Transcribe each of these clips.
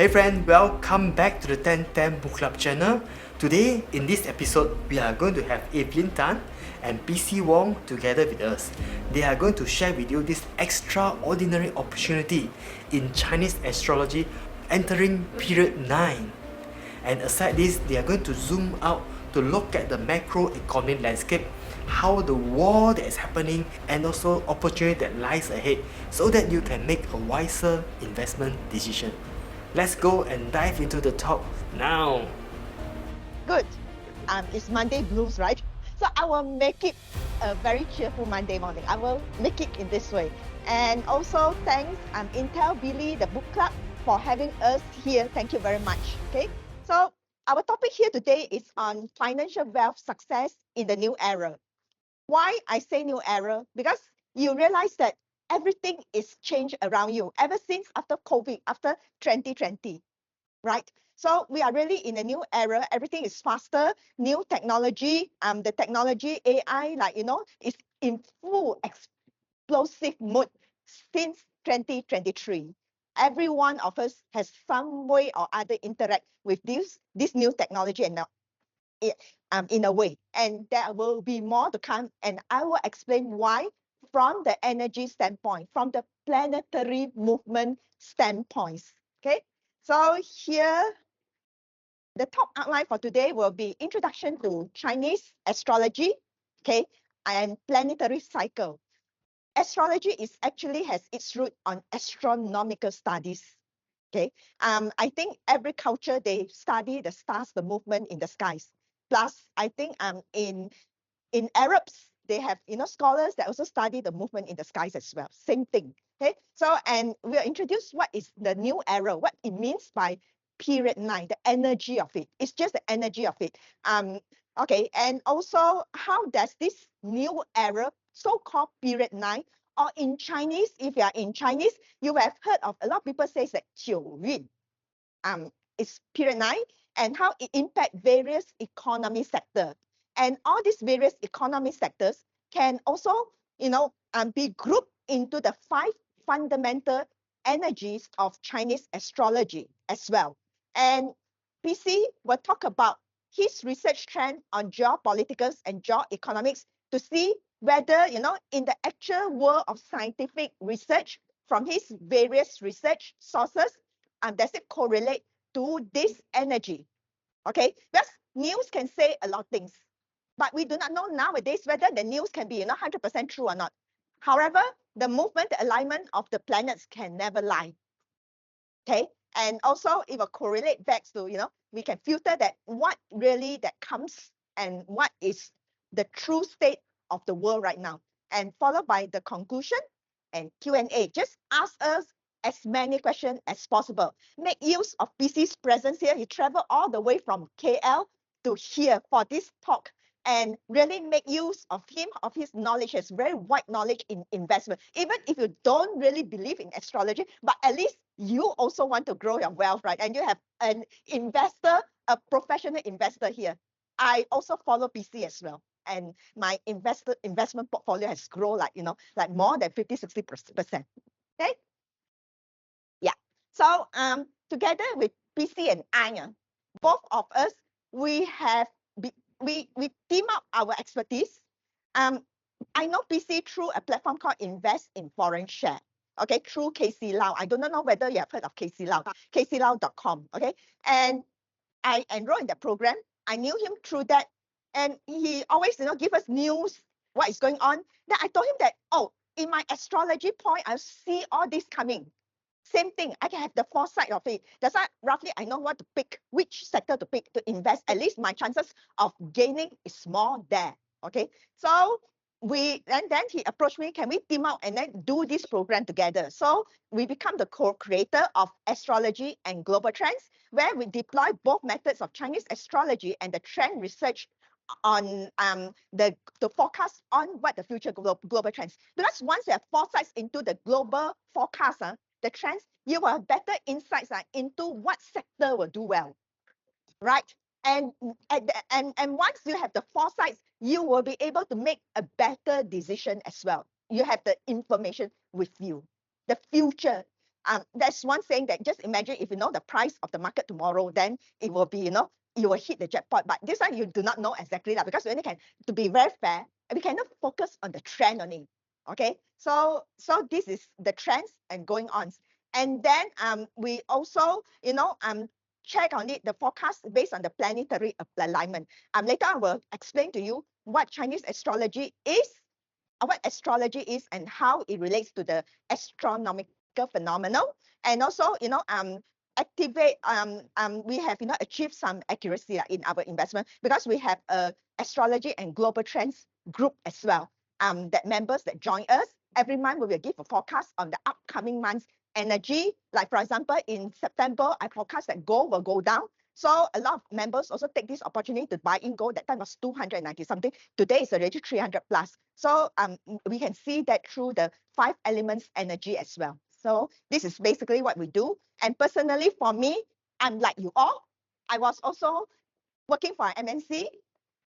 Hey friend, welcome back to the 1010 Book Club channel. Today, in this episode, we are going to have Evelyn Tan and PC Wong together with us. They are going to share with you this extraordinary opportunity in Chinese astrology entering period 9. And aside this, they are going to zoom out to look at the macroeconomic landscape, how the war that is happening, and also opportunity that lies ahead, so that you can make a wiser investment decision. Let's go and dive into the talk now. Good. It's Monday blues, right? So I will make it a very cheerful Monday morning. I will make it in this way. And also thanks Intel Billy, the book club, for having us here. Thank you very much. Okay. So our topic here today is on financial wealth success in the new era. Why I say new era? Because you realize that everything is changed around you ever since after COVID, after 2020, right? So we are really in a new era. Everything is faster, new technology. The technology AI, is in full explosive mode since 2023. Every one of us has some way or other interact with this new technology and in a way. And there will be more to come. And I will explain why from the energy standpoint, from the planetary movement standpoints. Okay. So here, the top outline for today will be introduction to Chinese astrology, okay, and planetary cycle. Astrology is actually has its root on astronomical studies. Okay, I think every culture they study the stars, the movement in the skies. Plus, I think in Arabs they have scholars that also study the movement in the skies as well. Same thing. Okay, so and we'll introduce what is the new era, what it means by period 9, the energy of it. It's just the energy of it. Okay, and also how does this new era, so-called period 9, or in Chinese, if you are in Chinese, you have heard of a lot of people say that 九运 is period 9, and how it impact various economy sector. And all these various economy sectors can also, be grouped into the 5 fundamental energies of Chinese astrology as well. And PC will talk about his research trend on geopolitics and geoeconomics to see whether, in the actual world of scientific research from his various research sources, does it correlate to this energy? Okay, because news can say a lot of things, but we do not know nowadays whether the news can be 100% true or not. However, the movement, the alignment of the planets can never lie. Okay, and also it will correlate back to, we can filter that what really that comes and what is the true state of the world right now, and followed by the conclusion and Q&A. Just ask us as many questions as possible. Make use of PC's presence here. He traveled all the way from KL to here for this talk, and really make use of him, of his knowledge. He has very wide knowledge in investment. Even if you don't really believe in astrology, but at least you also want to grow your wealth, right? And you have an investor, a professional investor here. I also follow PC as well. And my investment portfolio has grown like more than 50-60%. Okay. Yeah. So together with PC and I, both of us, we have we team up our expertise. I know PC through a platform called Invest in Foreign Share. Okay, through KC Lau. I do not know whether you have heard of KC Lau, kclau.com. Okay, and I enrolled in that program. I knew him through that, and he always give us news, what is going on. Then I told him that, oh, in my astrology point, I see all this coming. Same thing, I can have the foresight of it. That's why roughly I know what to pick, which sector to pick to invest. At least my chances of gaining is more there. Okay, so then he approached me, can we team up and then do this program together? So we become the co-creator of Astrology and Global Trends, where we deploy both methods of Chinese astrology and the trend research on the forecast on what the future global trends. Because once you have foresights into the global forecast, the trends, you will have better insights into what sector will do well, right? And once you have the foresights, you will be able to make a better decision as well. You have the information with you. The future, That's one saying that just imagine if you know the price of the market tomorrow, then it will be, you will hit the jackpot. But this one you do not know exactly that, because we only can, to be very fair, we cannot focus on the trend only. Okay, so this is the trends and going on. And then we also, check on it, the forecast based on the planetary alignment. Later I will explain to you what Chinese astrology is, what astrology is, and how it relates to the astronomical phenomenon. And also, activate, we have, achieved some accuracy in our investment, because we have a astrology and global trends group as well. That members that join us every month, we will give a forecast on the upcoming month's energy. Like for example, in September, I forecast that gold will go down. So a lot of members also take this opportunity to buy in gold. That time was 290 something. Today is already 300 plus. So we can see that through the 5 elements energy as well. So this is basically what we do. And personally for me, I'm like you all. I was also working for MNC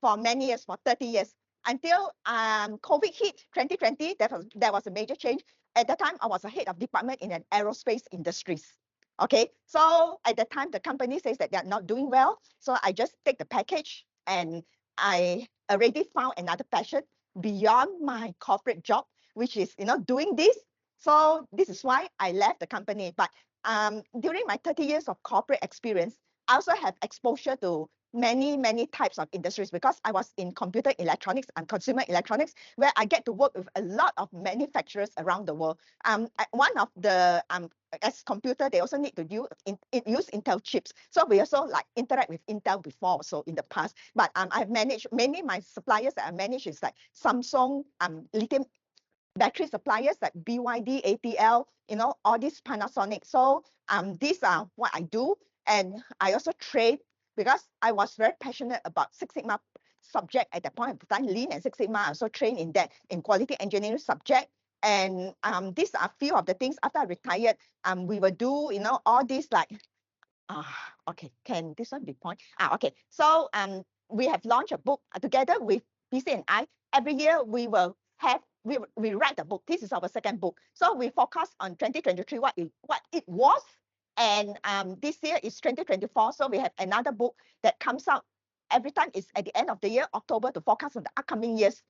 for many years, for 30 years, until COVID hit 2020. There was a major change. At that time, I was a head of department in an aerospace industries. Okay, so at the time, the company says that they're not doing well. So I just take the package, and I already found another passion beyond my corporate job, which is, doing this. So this is why I left the company. But during my 30 years of corporate experience, I also have exposure to many types of industries, because I was in computer electronics and consumer electronics, where I get to work with a lot of manufacturers around the world. One of the as computer, they also need to use Intel chips. So we also like interact with Intel before, so in the past. But I've managed many of my suppliers that I manage is like Samsung, lithium battery suppliers like BYD, ATL, all these Panasonic. So these are what I do. And I also trade, because I was very passionate about Six Sigma subject at that point of time, Lean and Six Sigma. I also trained in that, in quality engineering subject. And these are a few of the things after I retired. We will do, all these like, okay, can this one be point? Okay, so we have launched a book together with PC and I. Every year we will have, we write a book. This is our second book. So we focus on 2023, what it was. And this year is 2024. So we have another book that comes out every time. It's at the end of the year, October, to focus on the upcoming year's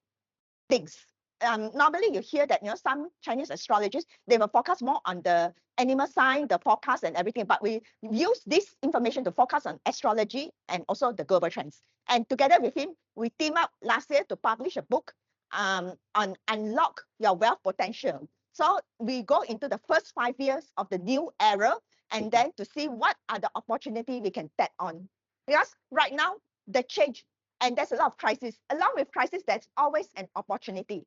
things. Normally you hear that, some Chinese astrologers, they will focus more on the animal sign, the forecast and everything, but we use this information to focus on astrology and also the global trends. And together with him, we team up last year to publish a book on unlock your wealth potential. So we go into the first 5 years of the new era, and then to see what are the opportunity we can tap on. Because right now, the change, and there's a lot of crisis. Along with crisis, there's always an opportunity.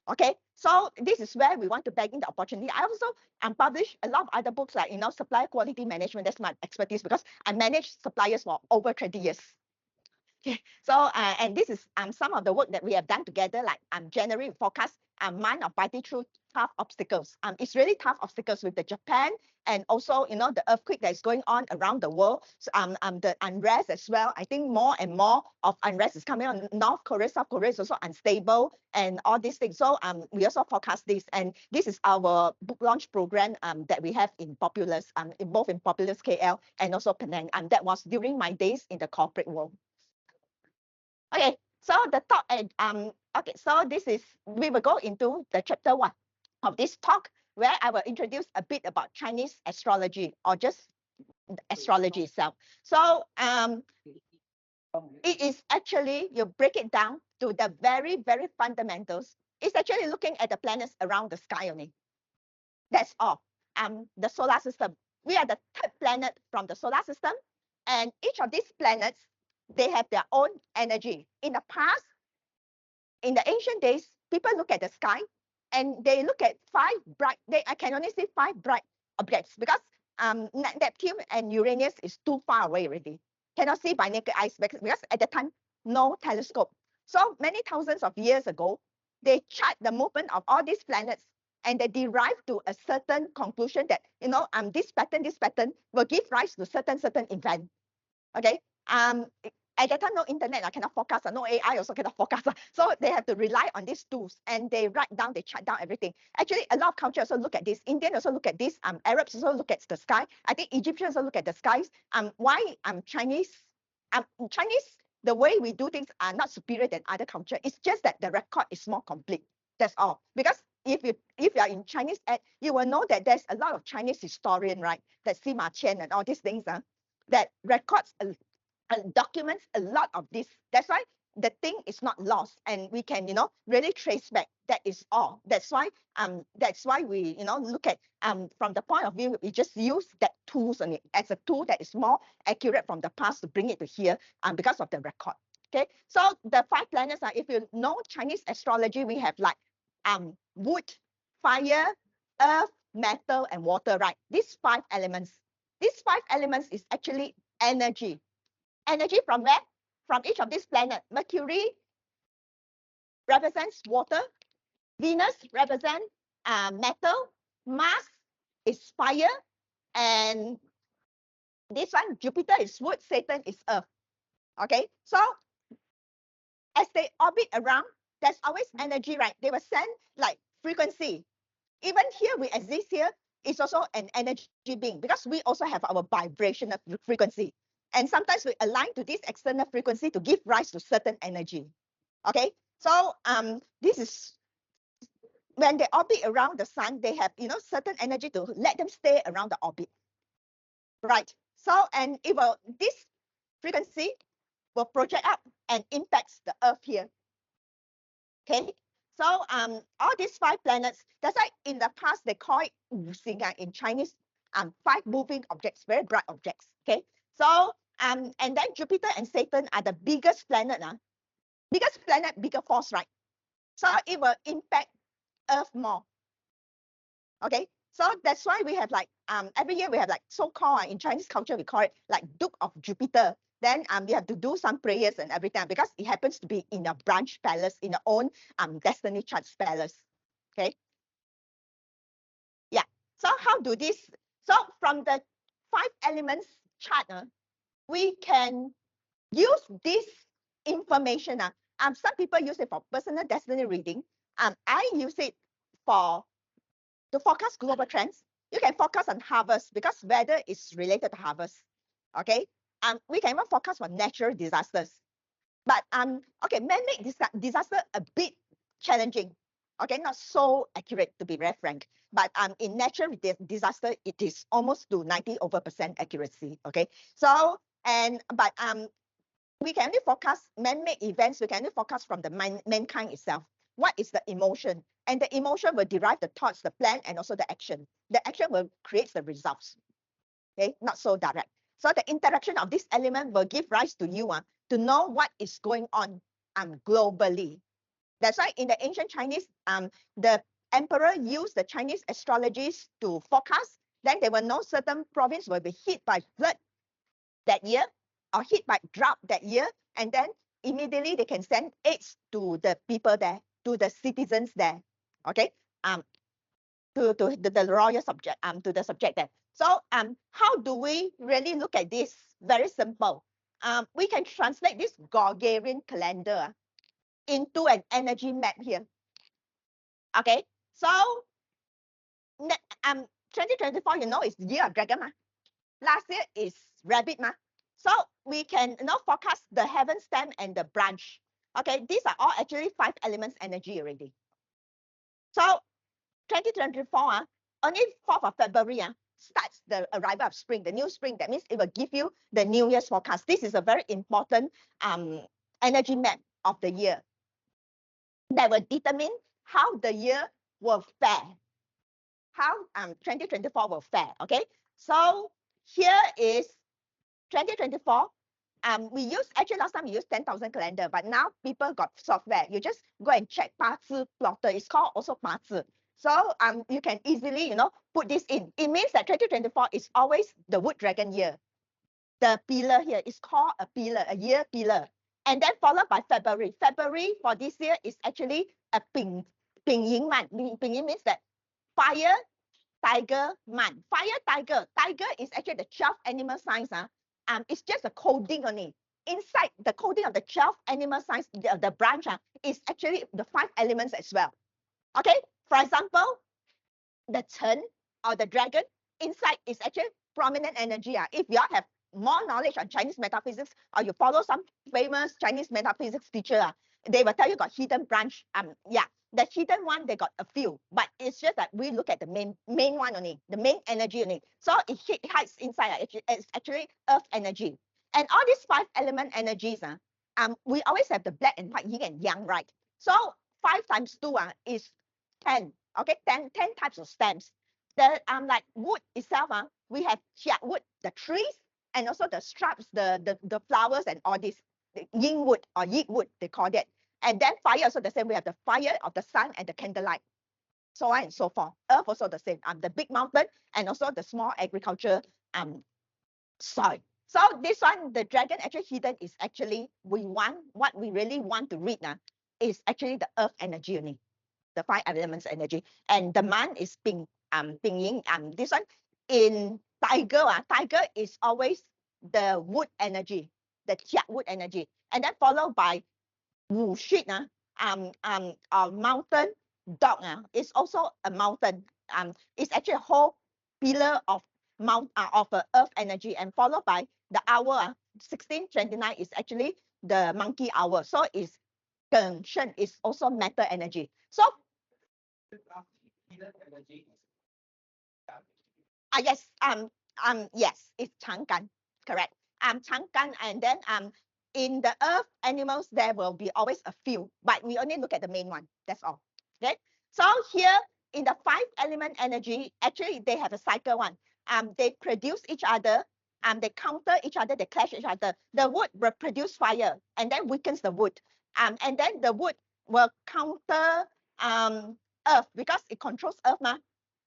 Okay, so this is where we want to bag in the opportunity. I also publish a lot of other books like, supplier quality management. That's my expertise, because I manage suppliers for over 20 years. Okay, so and this is some of the work that we have done together, like January forecast, month of fighting through tough obstacles. It's really tough obstacles with the Japan, and also the earthquake that is going on around the world. So, the unrest as well. I think more and more of unrest is coming on. North Korea, South Korea is also unstable, and all these things. So we also forecast this, and this is our book launch program that we have in Populous, both in Populous KL and also Penang. And that was during my days in the corporate world. Okay, so the talk, okay, so this is, we will go into the chapter 1 of this talk, where I will introduce a bit about Chinese astrology, or just astrology itself. So it is actually, you break it down to the very fundamentals. It's actually looking at the planets around the sky only. That's all. The solar system. We are the third planet from the solar system, and each of these planets, they have their own energy. In the past, in the ancient days, people look at the sky and they look at 5 bright, I can only see 5 bright objects, because Neptune and Uranus is too far away already. Cannot see by naked eyes, because at the time, no telescope. So many thousands of years ago, they chart the movement of all these planets, and they derive to a certain conclusion that, this pattern will give rise to certain event. Okay, at that time, no internet, I cannot forecast, no AI also cannot forecast. So they have to rely on these tools, and they write down, they chart down everything. Actually, a lot of cultures also look at this. Indian also look at this. Arabs also look at the sky. I think Egyptians also look at the skies. Why Chinese, the way we do things are not superior than other culture. It's just that the record is more complete. That's all. Because if you are in Chinese, you will know that there's a lot of Chinese historian, right? That Sima Qian and all these things, that records documents a lot of this. That's why the thing is not lost, and we can really trace back. That is all. That's why we look at from the point of view, we just use that tools on it as a tool that is more accurate from the past to bring it to here because of the record. Okay, so the 5 planets are, if you know Chinese astrology, we have like wood, fire, earth, metal, and water, right? These 5 elements. These 5 elements is actually energy. Energy from where? From each of these planets. Mercury represents water. Venus represents metal. Mars is fire. And this one, Jupiter is wood. Saturn is earth. Okay, so as they orbit around, there's always energy, right? They will send like frequency. Even here, we exist here, it's also an energy being, because we also have our vibrational frequency. And sometimes we align to this external frequency to give rise to certain energy. Okay, so this is when they orbit around the sun, they have certain energy to let them stay around the orbit. Right. So and this frequency will project up and impacts the Earth here. Okay. So all these 5 planets, that's why in the past they call it in Chinese 5 moving objects, very bright objects. Okay. So and then Jupiter and Saturn are the biggest planet. Biggest planet, bigger force, right? So it will impact Earth more. Okay. So that's why we have like every year we have like so-called in Chinese culture we call it like Duke of Jupiter. Then we have to do some prayers and everything because it happens to be in a branch palace, in our own destiny charts palace. Okay. Yeah. So how do this? So from the 5 elements chart, we can use this information. Some people use it for personal destiny reading. I use it to forecast global trends. You can forecast on harvest because weather is related to harvest. Okay. We can even forecast for natural disasters. But okay, man-made disaster a bit challenging. Okay, not so accurate to be very frank. But in natural disaster, it is almost to 90% accuracy. Okay. So but we can only forecast man-made events. We can only forecast from the mankind itself. What is the emotion? And the emotion will derive the thoughts, the plan, and also the action. The action will create the results. Okay, not so direct. So the interaction of this element will give rise to you to know what is going on globally. That's why in the ancient Chinese, the emperor used the Chinese astrologies to forecast. Then they will know certain province will be hit by flood that year or hit by drought that year, and then immediately they can send aids to the people there, to the citizens there. Okay, to the royal subject, to the subject there. So how do we really look at this? Very simple. We can translate this Gregorian calendar into an energy map here. Okay, so 2024, is year of dragon. Last year is rabbit. So we can forecast the heaven stem and the branch. Okay, these are all actually 5 elements energy already. So 2024, only 4th of February starts the arrival of spring, the new spring. That means it will give you the New Year's forecast. This is a very important energy map of the year that will determine how the year will fare, how 2024 will fare. Okay, so here is 2024. Actually last time we used 10,000 calendar, but now people got software. You just go and check 八字 plotter. It's called also 八字. So you can easily put this in. It means that 2024 is always the wood dragon year. The pillar here is called a pillar, a year pillar. And then followed by February. February for this year is actually a Ping Yin Man. Ping Yin means that fire tiger man. Fire tiger. Tiger is actually the 12 animal signs. It's just a coding on it. inside the coding of the 12 animal signs, the branch is actually the 5 elements as well. Okay, for example, the Chen or the dragon inside is actually prominent energy. If you all have more knowledge on Chinese metaphysics, or you follow some famous Chinese metaphysics teacher, they will tell you got hidden branch. Yeah, the hidden one, they got a few, but it's just that we look at the main one only, the main energy only. So it hides inside. It's actually earth energy. And all these 5 element energies, we always have the black and white, yin and yang, right? So 5 times 2 is 10. Okay, 10 types of stems. The like wood itself, we have wood, the trees, and also the shrubs, the flowers, and all this, the yin wood or yi wood, they call that. And then fire also the same. We have the fire of the sun and the candlelight, so on and so forth. Earth also the same. The big mountain and also the small agriculture soil. So this one, the dragon actually hidden is actually what we really want to read now is actually the earth energy only, the 5 elements energy. And the man is Ping Yin. This one in tiger, tiger is always the wood energy, the Chia wood energy, and then followed by Wu Shit, a mountain dog is also a mountain. It's actually a whole pillar of earth energy, and followed by the hour. 1629 is actually the monkey hour. So is Geng Shen is also matter energy. So yes, yes, it's Chang'an, correct. Chang'an, and then in the earth animals there will be always a few, but we only look at the main one. That's all. Okay. So here in the 5 element energy, actually they have a cycle one. They produce each other. They counter each other. They clash each other. The wood will produce fire and then weakens the wood. And then the wood will counter earth because it controls earth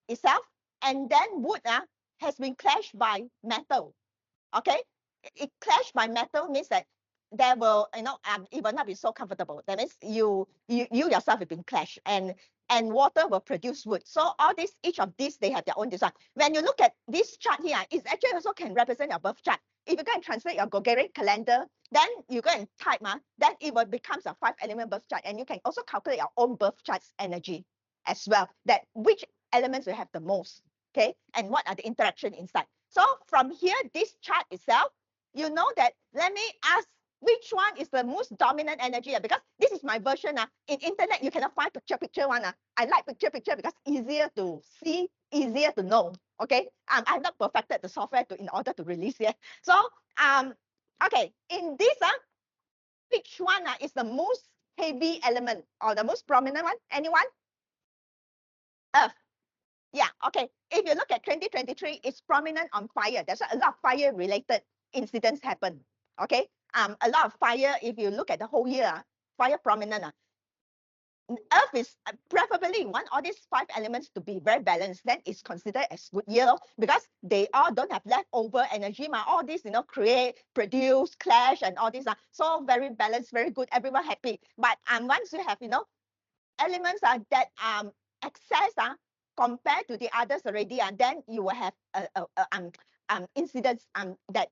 itself. And then wood has been clashed by metal. Okay, it clashed by metal means that there will, it will not be so comfortable. That means you yourself have been clashed, and water will produce wood. So all this, each of these, they have their own design. When you look at this chart here, it actually also can represent your birth chart. If you go and translate your Gregorian calendar, then you go and type, then it will becomes a 5 element birth chart, and you can also calculate your own birth chart's energy as well. That which elements will have the most. Okay, and what are the interaction inside. So from here, this chart itself, you know that, let me ask which one is the most dominant energy, because this is my version. In internet, you cannot find picture one. I like picture because easier to see, easier to know. Okay, I've not perfected the software in order to release here. So okay, in this which one is the most heavy element or the most prominent one? Anyone? Earth. Yeah, okay. If you look at 2023, it's prominent on fire. There's a lot of fire-related incidents happen. Okay, a lot of fire. If you look at the whole year, fire prominent. Earth is preferably want all these 5 elements to be very balanced. Then it's considered as good year because they all don't have leftover energy. All these, create, produce, clash, and all these are so very balanced, very good. Everyone happy. But once you have elements that excess compared to the others already, and then you will have incidents that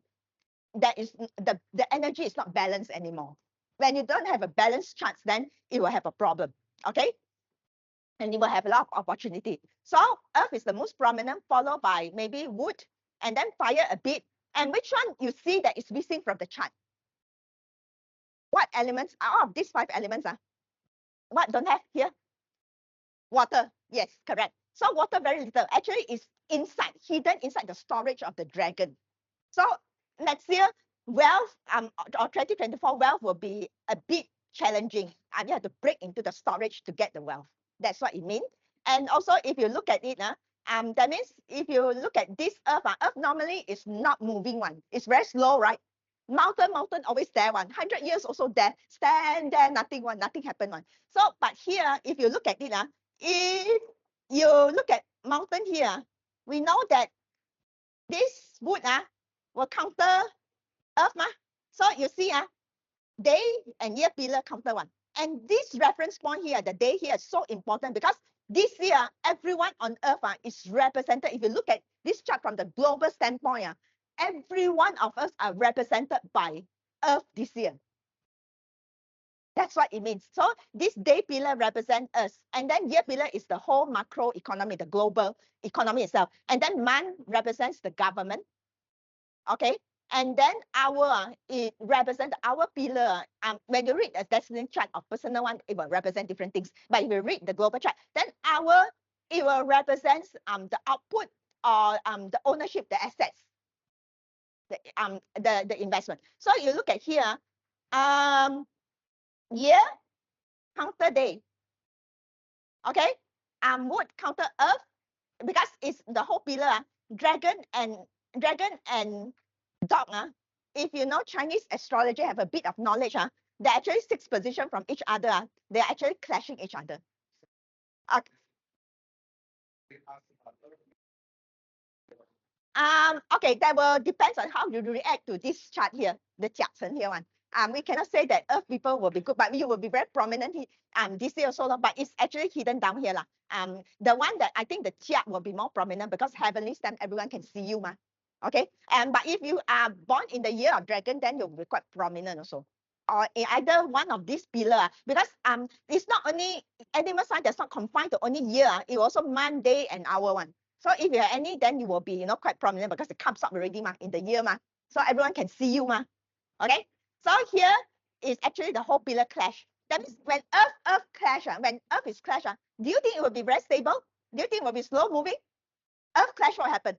is the energy is not balanced anymore. When you don't have a balanced chart, then it will have a problem. Okay, and you will have a lot of opportunity. So earth is the most prominent, followed by maybe wood, and then fire a bit. And which one you see that is missing from the chart? What elements out of these 5 elements what don't have here? Water. Yes, correct. So water very little. Actually, is inside, hidden inside the storage of the dragon. So next year, wealth or 2024 wealth will be a bit challenging. You have to break into the storage to get the wealth. That's what it means. And also, if you look at it, that means if you look at this earth, earth normally is not moving one. It's very slow, right? Mountain always there one. 100 years also there. Stand there, nothing happen one. So, but here, if you look at it, if you look at mountain here, we know that this wood will counter earth. So you see, day and year pillar counter one. And this reference point here, the day here is so important because this year, everyone on earth is represented. If you look at this chart from the global standpoint, every one of us are represented by Earth this year. That's what it means. So this day pillar represents us. And then year pillar is the whole macro economy, the global economy itself. And then month represents the government. Okay. And then our, it represents our pillar. When you read a destiny chart of personal one, it will represent different things. But if you read the global chart, then it will represent the output or the ownership, the assets, the investment. So you look at here, year counter day. Okay, wood counter earth, because it's the whole pillar. Dragon and dog. If you know Chinese astrology, have a bit of knowledge. They're actually 6 positions from each other. They're actually clashing each other. Okay, that will depends on how you react to this chart here, the Jiachen here one. We cannot say that Earth people will be good, but you will be very prominent this year also, but it's actually hidden down here. The one that I think the Jia will be more prominent because heavenly stamp, everyone can see you. Okay, but if you are born in the year of dragon, then you'll be quite prominent also. Or in either one of these pillar, because it's not only animal sign that's not confined to only year, it also month, day, and hour one. So if you have any, then you will be, quite prominent because it comes up already in the year. So everyone can see you. Okay. So here is actually the whole pillar clash. That means when Earth clash, when Earth is clash, do you think it will be very stable? Do you think it will be slow moving? Earth clash, what happen?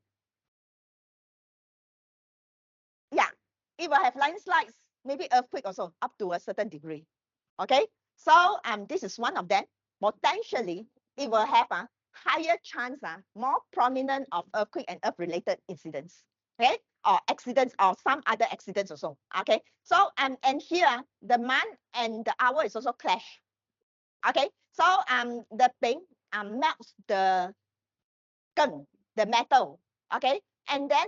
Yeah, it will have landslides, maybe earthquake also up to a certain degree. Okay. So this is one of them. Potentially, it will have a higher chance, more prominent of earthquake and earth-related incidents. Okay, or accidents or some other accidents also. Okay, so and here the month and the hour is also clash. Okay, so the thing melts the gun, the metal. Okay, and then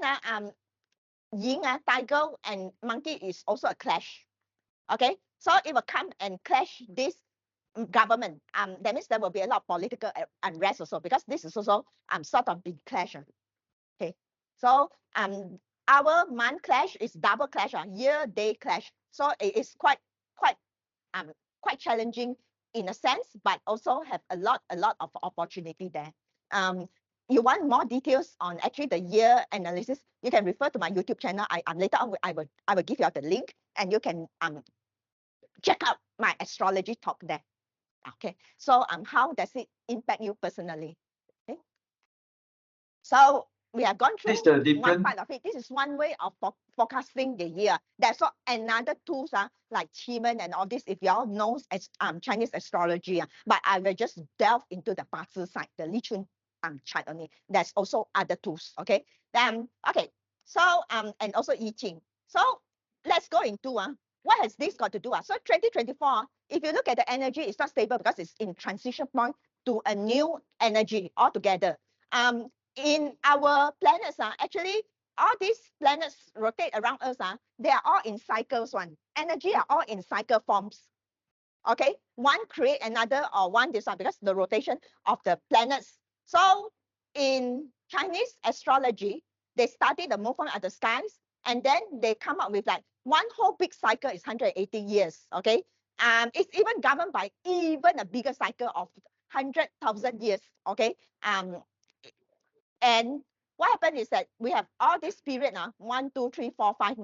yin, tiger and monkey is also a clash. Okay, so it will come and clash this government. That means there will be a lot of political unrest also, because this is also sort of big clash. Okay, so our month clash is double clash, year day clash. So it is quite challenging in a sense, but also have a lot of opportunity there. You want more details on actually the year analysis, you can refer to my YouTube channel. I later on I will give you the link, and you can check out my astrology talk there. Okay, so how does it impact you personally? Okay, so we have gone through one part of it. This is one way of forecasting the year. There's another tools like Qimen and all this, if y'all know as Chinese astrology, but I will just delve into the Bazi side, the Li Chun chart only. There's also other tools. Okay, okay, so and also I Ching. So let's go into what has this got to do? So 2024, if you look at the energy, it's not stable because it's in transition point to a new energy altogether. In our planets, actually, all these planets rotate around us. They are all in cycles. Energy are all in cycle forms. Okay, one create another, or one this one, because the rotation of the planets. So in Chinese astrology, they study the movement of the skies, and then they come up with like one whole big cycle is 180 years. Okay, it's even governed by even a bigger cycle of 100,000 years. Okay, and what happened is that we have all this period now, 1, 2, 3, 4, 5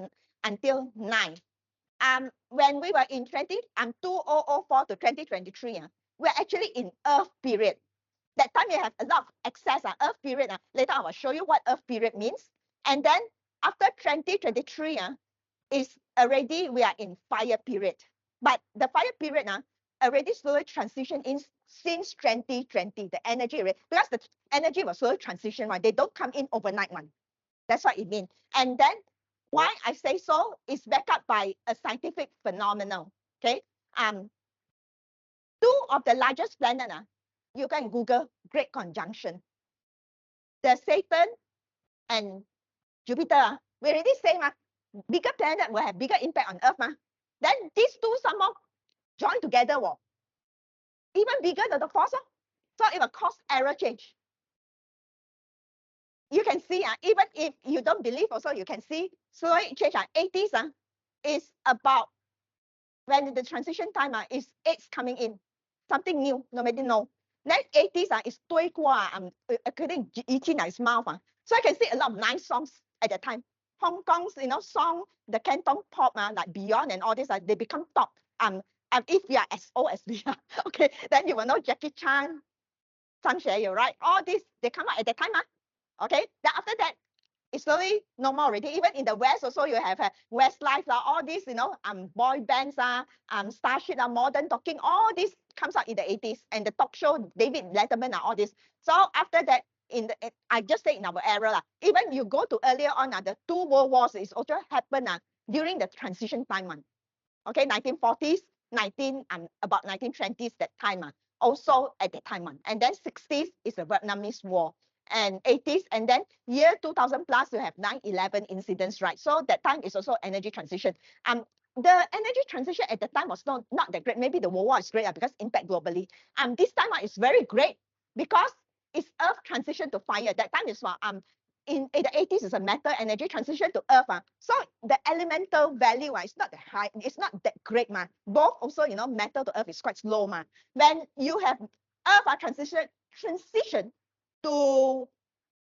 until 9. When we were in 2004 to 2023, we're actually in Earth period. That time you have a lot of excess Earth period. Later I will show you what Earth period means. And then after 2023, is already we are in fire period. But the fire period already slowly transition in since 2020, the energy, because the energy was slowly transition, right? They don't come in overnight one. That's what it means. And then why I say so is backed up by a scientific phenomenon. Okay. Two of the largest planet, you can Google Great Conjunction. The Saturn and Jupiter, we already say bigger planet will have bigger impact on Earth. Then these two somehow join together, even bigger than the force. So it will cause error change. You can see, even if you don't believe also, you can see slowly change. 80s, is about when the transition time is it's coming in, something new, nobody know. Then 80s is 对qua, according Ichina's mouth. So I can see a lot of nice songs at that time. Hong Kong's, song, the Canton pop, like Beyond and all this, they become top. If we are as old as we are, okay, then you will know Jackie Chan, Sun Xue, right? All this, they come out at that time. Okay, then after that, it's slowly no more already. Even in the West also, you have Westlife, all these, boy bands, Starship, Modern Talking, all this comes out in the 80s. And the talk show, David Letterman, all this. So after that, I just say in our era, even you go to earlier on, the two world wars is also happened during the transition time. Okay, 1940s, about 1920s, that time, also at that time. And then 60s is the Vietnamese War, and 80s, and then year 2000 plus, you have 9/11 incidents, right? So that time is also energy transition. The energy transition at the time was not that great. Maybe the World War is great because impact globally. This time is very great because it's Earth transition to fire. That time is in the 80s is a metal energy transition to Earth. So the elemental value is not that high, it's not that great. Both also, metal to Earth is quite slow. When you have Earth transition to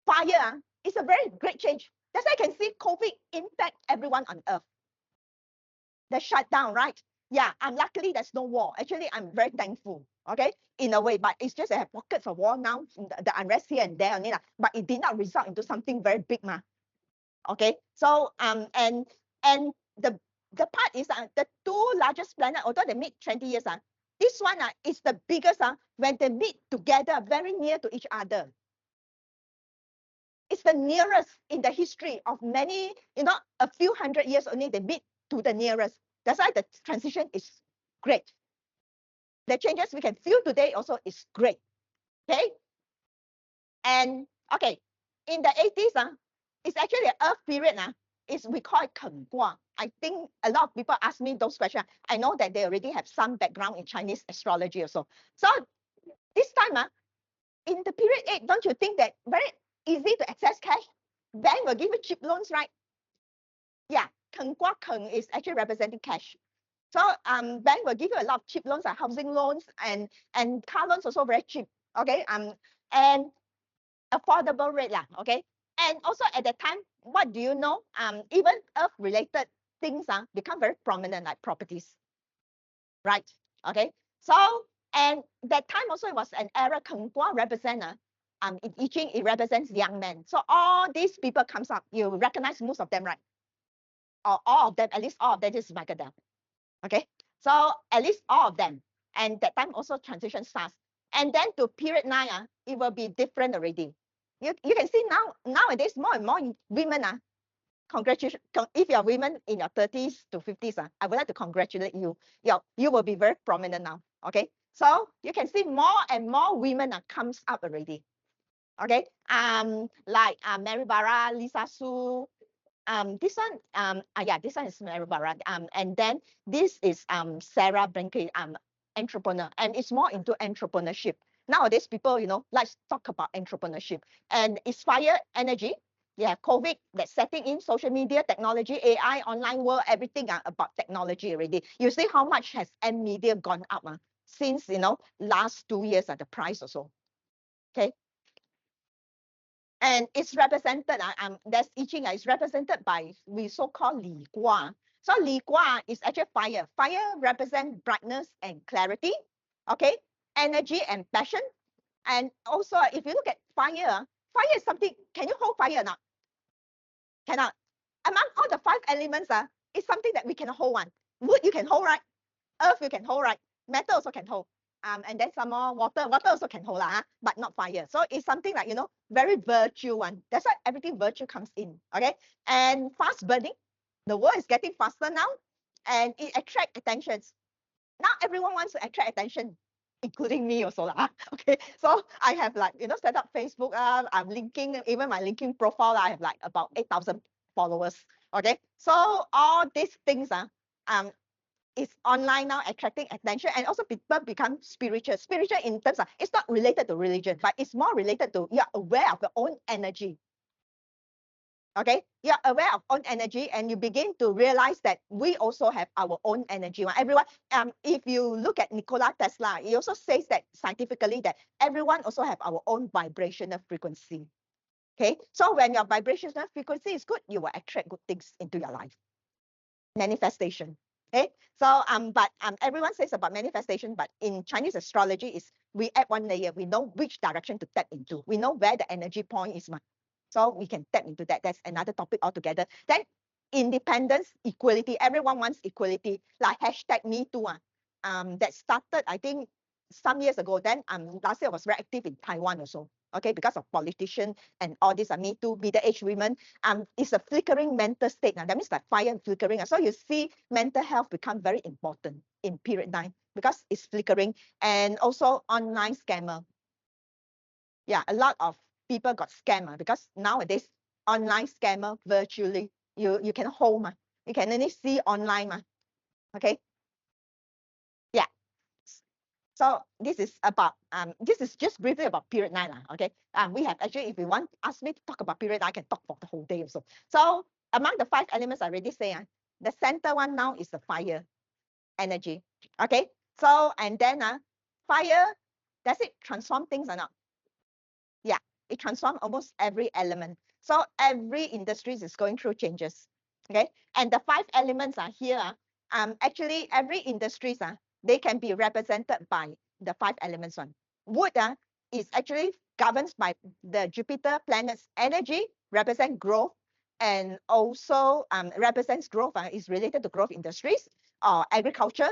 fire, it's a very great change. That's why I can see COVID impact everyone on Earth. The shutdown, right? Yeah, luckily there's no war. Actually, I'm very thankful, okay, in a way, but it's just a pockets of war now, the unrest here and there only, but it did not result into something very big. Okay, so and the part is the two largest planet, although they meet 20 years, this one is the biggest when they meet together very near to each other. It's the nearest in the history of many, a few hundred years only they meet to the nearest. That's why the transition is great. The changes we can feel today also is great. Okay, and okay, in the 80s, it's actually an Earth period. We call it 肯卦. I think a lot of people ask me those questions. I know that they already have some background in Chinese astrology also. So this time, in the period 8, don't you think that very easy to access cash? Bank will give you cheap loans, right? Yeah, 肯卦 肯 is actually representing cash. So bank will give you a lot of cheap loans, like housing loans and car loans also very cheap. Okay, and affordable rate, okay. And also at that time, what do you know? Even Earth related things become very prominent, like properties, right? Okay, so and that time also it was an era 肯卦 represent in I Ching, it represents young men. So all these people comes up, you recognize most of them, right? Or all of them, at least all of them is Magadam. Okay, so at least all of them. And that time also transition starts. And then to period 9, it will be different already. You can see nowadays more and more women congratulations. If you're women in your 30s to 50s, I would like to congratulate you. You will be very prominent now. Okay, so you can see more and more women comes up already. Okay, like Mary Barra, Lisa Su. This one, this one is Mary Barra. And then this is Sarah Brinkley, entrepreneur, and it's more into entrepreneurship. Nowadays, people, like talk about entrepreneurship, and it's fire energy. You have COVID that's setting in, social media, technology, AI, online world, everything about technology already. You see how much has M media gone up since last 2 years the price also. Okay. And it's represented, that's I Ching is represented by we so-called Li Gua. So Li Gua is actually fire. Fire represents brightness and clarity, okay, energy and passion. And also, if you look at fire, fire is something, can you hold fire or not? Cannot. Among all the 5 elements, it's something that we can hold one. Wood you can hold, right? Earth you can hold, right? Metal also can hold. And then some more water also can hold, but not fire. So it's something like, very virtue one. That's why everything virtue comes in, okay? And fast burning. The world is getting faster now, and it attracts attentions. Now everyone wants to attract attention, including me also. Okay, so I have set up Facebook. I'm linking, even my LinkedIn profile, I have like about 8,000 followers. Okay, so all these things is online now attracting attention, and also people become spiritual. Spiritual in terms of it's not related to religion, but it's more related to you're aware of your own energy. Okay, you're aware of own energy and you begin to realize that we also have our own energy. Everyone, if you look at Nikola Tesla, he also says that scientifically that everyone also have our own vibrational frequency. Okay, so when your vibrational frequency is good, you will attract good things into your life. Manifestation. Okay, so but everyone says about manifestation, but in Chinese astrology is we add one layer. We know which direction to tap into. We know where the energy point is. So we can tap into that. That's another topic altogether. Then independence, equality. Everyone wants equality. Like hashtag Me Too. That started, I think, some years ago. Then last year I was very active in Taiwan also. Okay, because of politicians and all this, Me Too, middle-aged women. It's a flickering mental state. That means like fire and flickering. So you see mental health become very important in period 9 because it's flickering. And also online scammer. Yeah, a lot of people got scammed because nowadays online scammer virtually you can hold you can only see online okay. Yeah, so this is about this is just briefly about period 9 okay. We have actually, if you want ask me to talk about period 9, I can talk for the whole day also. So among the 5 elements I already say the center one now is the fire energy. Okay, so and then fire, does it transform things or not? Yeah, it transforms almost every element. So every industry is going through changes. Okay, and the 5 elements are here. Actually, every industries they can be represented by the 5 elements one. Wood is actually governed by the Jupiter planet's energy, represent growth, and also represents growth is related to growth industries or agriculture,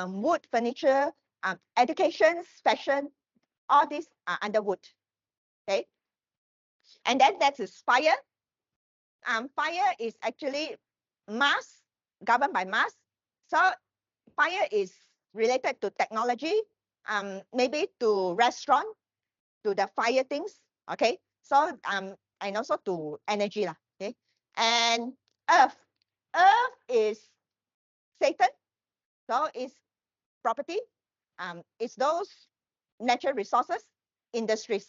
wood, furniture, education, fashion, all these are under wood. Okay, and then that is fire. Fire is actually mass, governed by mass. So fire is related to technology, maybe to restaurant, to the fire things. Okay, so and also to energy lah. Okay, and earth, earth is Satan. So it's property, it's those natural resources, industries,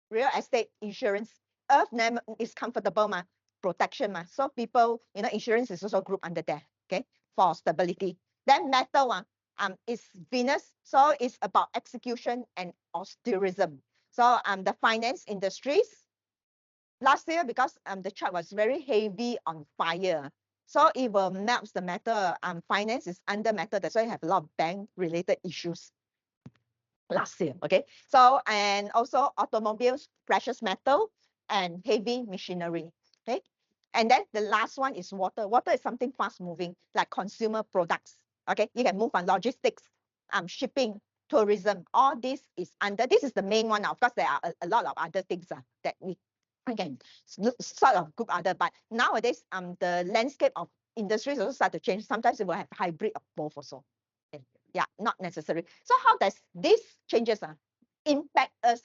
real estate, insurance. Earth is comfortable protection so people, insurance is also grouped under there. Okay, for stability. Then metal is Venus, so it's about execution and austerism. So the finance industries last year, because the chart was very heavy on fire, so it will melt the metal. Finance is under metal, that's why you have a lot of bank related issues last year. Okay, so and also automobiles, precious metal, and heavy machinery. Okay, and then the last one is water. Water is something fast moving like consumer products. Okay, you can move on logistics, shipping, tourism. All this is under, this is the main one. Of course there are a lot of other things that we can sort of group other, but nowadays the landscape of industries also start to change. Sometimes it will have hybrid of both also. Yeah, not necessary. So how does these changes impact us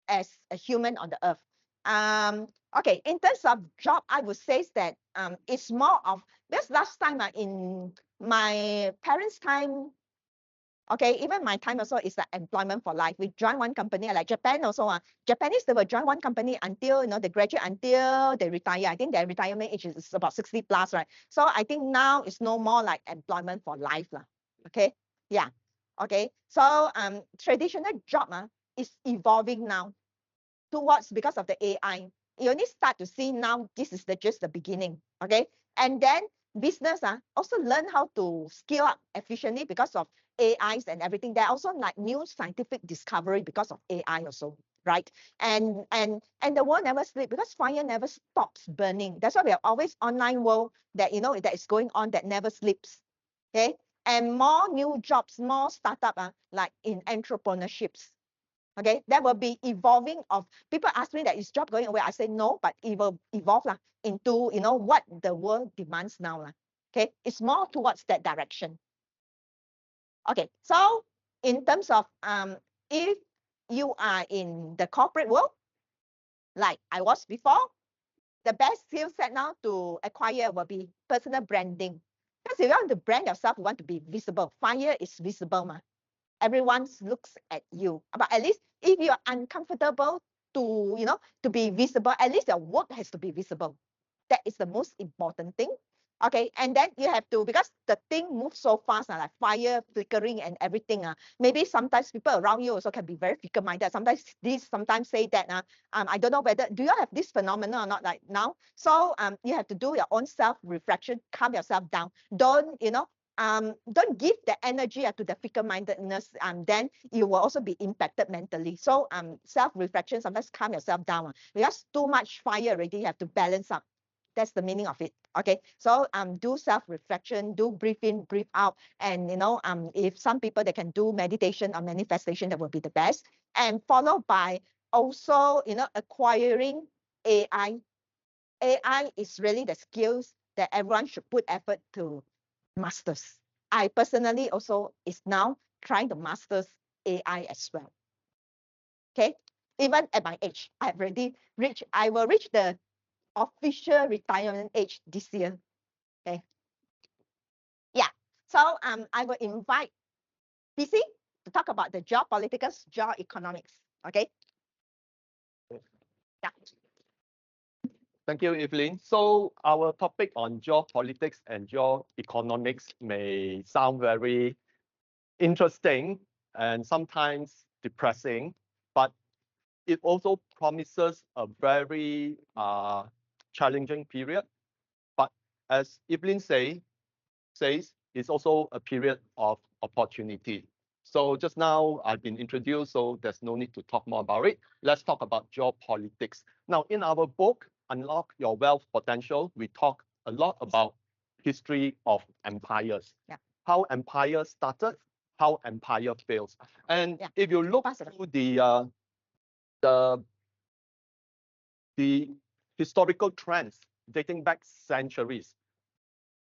as a human on the earth? Okay, in terms of job, I would say that it's more of, because last time in my parents' time, okay, even my time also is employment for life. We join one company, like Japan also. Japanese, they will join one company until, they graduate until they retire. I think their retirement age is about 60 plus, right? So I think now it's no more like employment for life. Okay, yeah. Okay, so traditional job is evolving now towards, because of the AI. You only start to see now, this is just the beginning. Okay, and then business also learn how to scale up efficiently because of AIs and everything. There are also like new scientific discovery because of AI also, right? And the world never sleeps because fire never stops burning. That's why we have always online world that that is going on, that never sleeps. Okay, and more new jobs, more startup like in entrepreneurships. Okay, that will be evolving of, people ask me that is job going away, I say no, but it will evolve into what the world demands now. Okay, it's more towards that direction. Okay, so in terms of if you are in the corporate world like I was before, the best skill set now to acquire will be personal branding. Because if you want to brand yourself, you want to be visible. Fire is visible everyone looks at you. But at least if you're uncomfortable to, to be visible. At least your work has to be visible. That is the most important thing. Okay, and then you have to, because the thing moves so fast, like fire flickering and everything. Maybe sometimes people around you also can be very fickle-minded. Sometimes this, sometimes say that. I don't know whether, do you have this phenomenon or not like now? So you have to do your own self-reflection, calm yourself down. Don't give the energy to the fickle-mindedness, then you will also be impacted mentally. So self-reflection, sometimes calm yourself down. Because too much fire already, you have to balance up. That's the meaning of it. Okay, so do self-reflection, do breathe in, breathe out, and if some people they can do meditation or manifestation, that will be the best. And followed by also acquiring AI. AI is really the skills that everyone should put effort to masters. I personally also is now trying to master AI as well. Okay, even at my age, I will reach the official retirement age this year. Okay. Yeah. So I will invite BC to talk about the geopolitical, geoeconomics. Okay. Yeah. Thank you, Evelyn. So our topic on geopolitics and geoeconomics may sound very interesting and sometimes depressing, but it also promises a very challenging period. But as Evelyn says, it's also a period of opportunity. So just now I've been introduced, so there's no need to talk more about it. Let's talk about geopolitics. Now, in our book, Unlock Your Wealth Potential, we talk a lot about history of empires, how empires started, how empire fails. And if you look through the historical trends dating back centuries,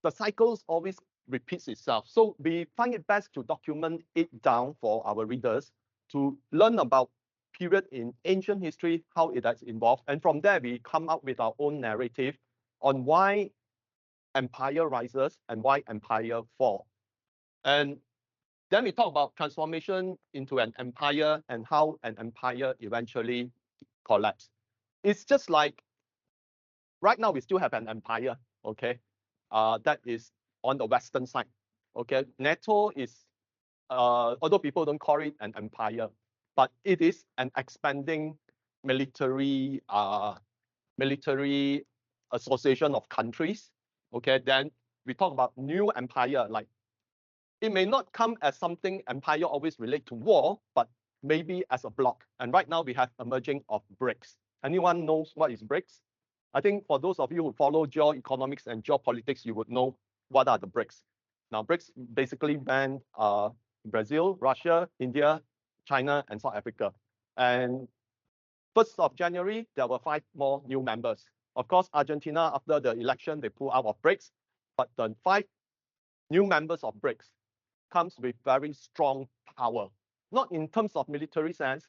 the cycles always repeats itself. So we find it best to document it down for our readers to learn about period in ancient history, how it has evolved. And from there, we come up with our own narrative on why empire rises and why empire fall. And then we talk about transformation into an empire and how an empire eventually collapsed. It's just like right now we still have an empire, okay? That is on the western side. Okay, NATO is, although people don't call it an empire, but it is an expanding military association of countries. Okay, then we talk about new empire. Like it may not come as something empire always relate to war, but maybe as a block. And right now we have emerging of BRICS. Anyone knows what is BRICS? I think for those of you who follow geoeconomics and geopolitics, you would know what are the BRICS. Now, BRICS basically meant Brazil, Russia, India, China, and South Africa. And 1st of January, there were 5 more new members. Of course, Argentina, after the election, they pulled out of BRICS. But the 5 new members of BRICS comes with very strong power, not in terms of military sense,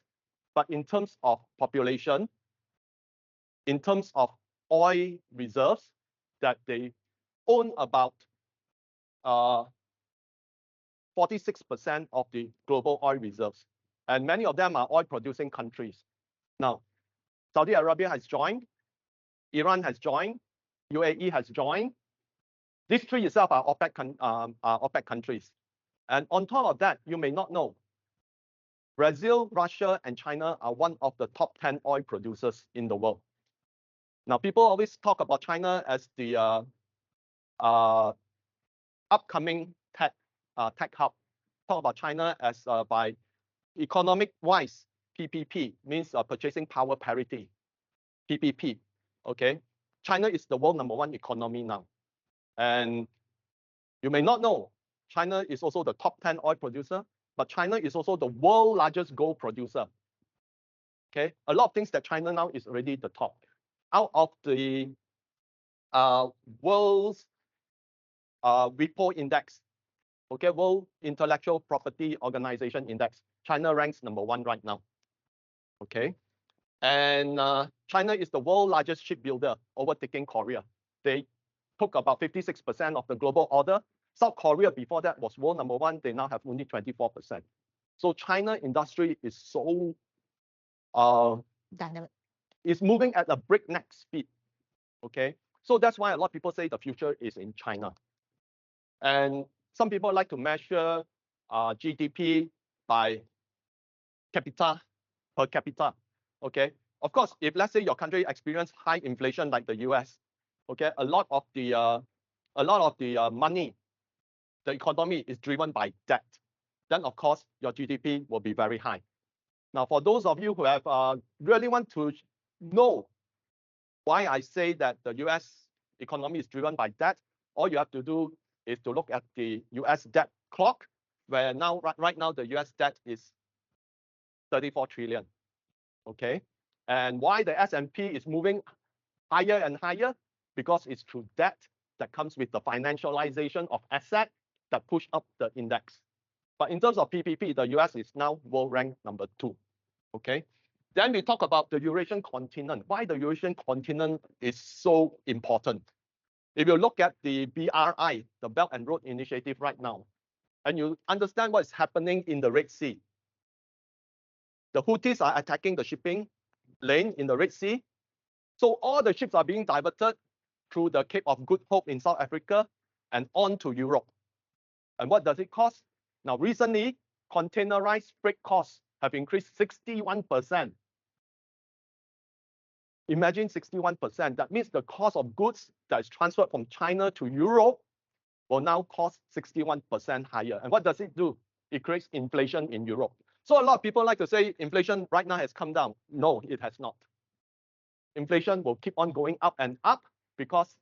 but in terms of population, in terms of oil reserves, that they own about 46% of the global oil reserves. And many of them are oil producing countries. Now, Saudi Arabia has joined, Iran has joined, UAE has joined. These 3 itself are OPEC countries. And on top of that, you may not know, Brazil, Russia, and China are one of the top 10 oil producers in the world. Now, people always talk about China as the upcoming tech hub. Talk about China as by economic-wise, PPP means purchasing power parity. PPP, okay? China is the world #1 economy now. And you may not know, China is also the top 10 oil producer, but China is also the world's largest gold producer. Okay, a lot of things that China now is already the top. Out of the world's WIPO index, okay, World Intellectual Property Organization index, China ranks #1 right now. Okay, and China is the world's largest shipbuilder, overtaking Korea. They took about 56% of the global order. South Korea before that was world #1. They now have only 24%. So China industry is so Dynamic. It's moving at a breakneck speed. Okay, so that's why a lot of people say the future is in China. And some people like to measure GDP by capita, per capita. Okay, of course, if let's say your country experience high inflation like the US, okay, a lot of the money, the economy is driven by debt. Then of course your GDP will be very high. Now, for those of you who have really want to know why I say that the US economy is driven by debt, all you have to do is to look at the US debt clock, where now right now the US debt is 34 trillion. Okay, and why the S&P is moving higher and higher? Because it's through debt that comes with the financialization of asset that push up the index. But in terms of PPP, the US is now world rank number 2. Okay, then we talk about the Eurasian continent. Why the Eurasian continent is so important? If you look at the BRI, the Belt and Road Initiative right now, and you understand what is happening in the Red Sea. The Houthis are attacking the shipping lane in the Red Sea. So all the ships are being diverted through the Cape of Good Hope in South Africa and on to Europe. And what does it cost? Now, recently, containerized freight costs have increased 61%. Imagine 61%. That means the cost of goods that is transferred from China to Europe will now cost 61% higher. And what does it do? It creates inflation in Europe. So a lot of people like to say inflation right now has come down. No, it has not. Inflation will keep on going up and up because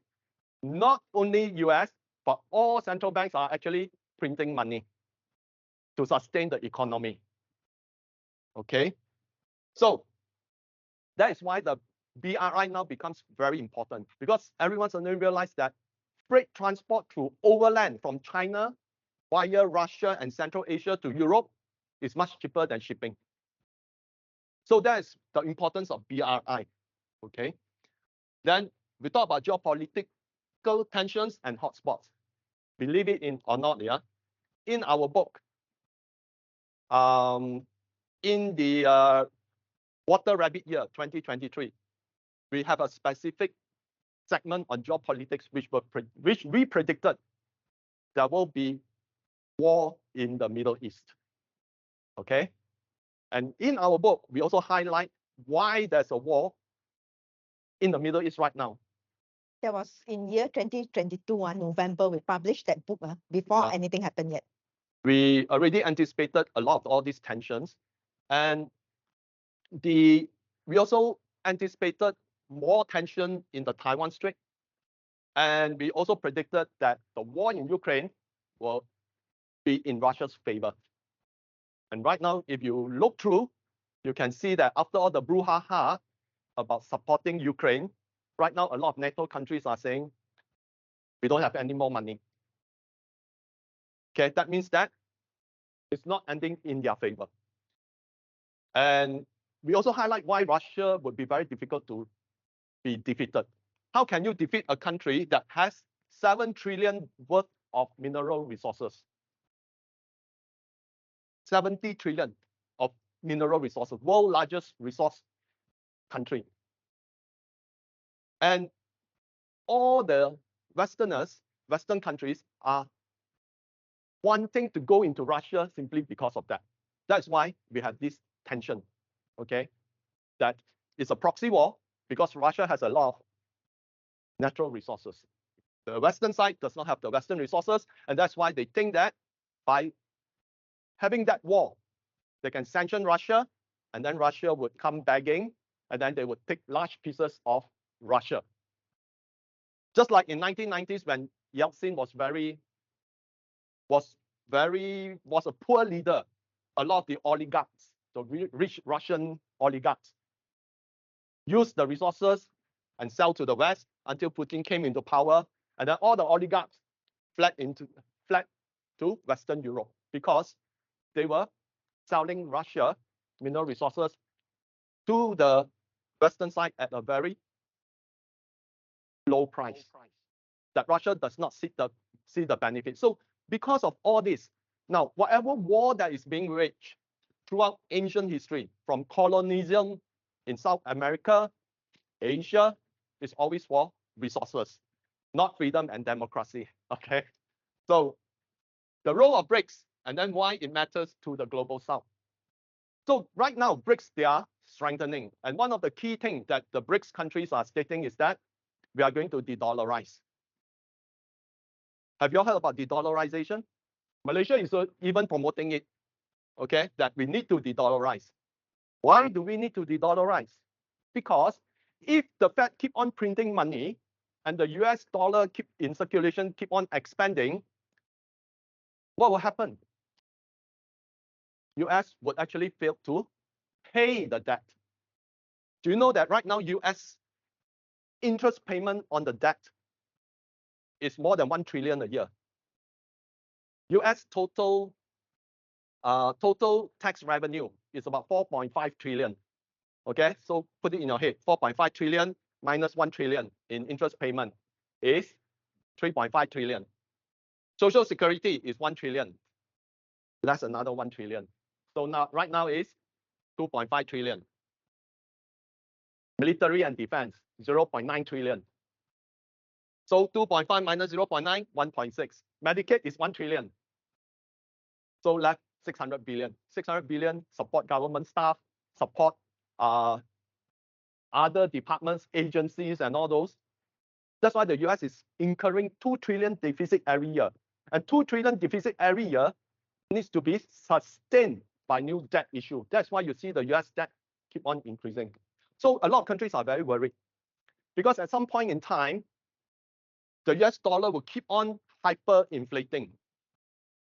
not only US, but all central banks are actually printing money to sustain the economy. Okay, so that is why the BRI now becomes very important, because everyone suddenly realized that freight transport through overland from China via Russia and Central Asia to Europe is much cheaper than shipping. So that is the importance of BRI. Okay, then we talk about geopolitical tensions and hotspots. Believe it or not, yeah, in our book, in the Water Rabbit Year 2023, we have a specific segment on geopolitics, which we predicted there will be war in the Middle East. Okay, and in our book, we also highlight why there's a war in the Middle East right now. That was in year 2022, November, we published that book before anything happened yet. We already anticipated a lot of all these tensions, and we also anticipated more tension in the Taiwan Strait, and we also predicted that the war in Ukraine will be in Russia's favor. And right now, if you look through, you can see that after all the brouhaha about supporting Ukraine, right now a lot of NATO countries are saying we don't have any more money. Okay, that means that it's not ending in their favor. And we also highlight why Russia would be very difficult to be defeated. How can you defeat a country that has 7 trillion worth of mineral resources? 70 trillion of mineral resources, world's largest resource country. And all the Western countries are wanting to go into Russia simply because of that. That's why we have this tension, okay? That is a proxy war because Russia has a lot of natural resources. The Western side does not have the Western resources, and that's why they think that by having that war, they can sanction Russia, and then Russia would come begging, and then they would take large pieces of Russia. Just like in 1990s when Yeltsin was a poor leader, a lot of the oligarchs, the rich Russian oligarchs, used the resources and sell to the West until Putin came into power, and then all the oligarchs fled to Western Europe because they were selling Russia mineral resources to the Western side at a very low price that Russia does not see the benefit. So because of all this, now whatever war that is being waged throughout ancient history, from colonialism in South America, Asia, is always for resources, not freedom and democracy. Okay, so the role of BRICS and then why it matters to the global South. So right now, BRICS, they are strengthening. And one of the key things that the BRICS countries are stating is that we are going to de-dollarize. Have you all heard about de-dollarization? Malaysia is even promoting it, okay, that we need to de-dollarize. Why do we need to de-dollarize? Because if the Fed keep on printing money and the US dollar keep in circulation, keep on expanding, what will happen? US would actually fail to pay the debt. Do you know that right now US interest payment on the debt is more than 1 trillion a year? US total tax revenue is about 4.5 trillion. Okay, so put it in your head, 4.5 trillion minus 1 trillion in interest payment is 3.5 trillion. Social security is 1 trillion. That's another 1 trillion. So now, right now is 2.5 trillion. Military and defense, 0.9 trillion. So 2.5 minus 0.9, 1.6. Medicaid is 1 trillion. So left 600 billion. 600 billion support government staff, support other departments, agencies, and all those. That's why the US is incurring 2 trillion deficit every year. And 2 trillion deficit every year needs to be sustained by new debt issue. That's why you see the US debt keep on increasing. So a lot of countries are very worried because at some point in time, the US dollar will keep on hyperinflating.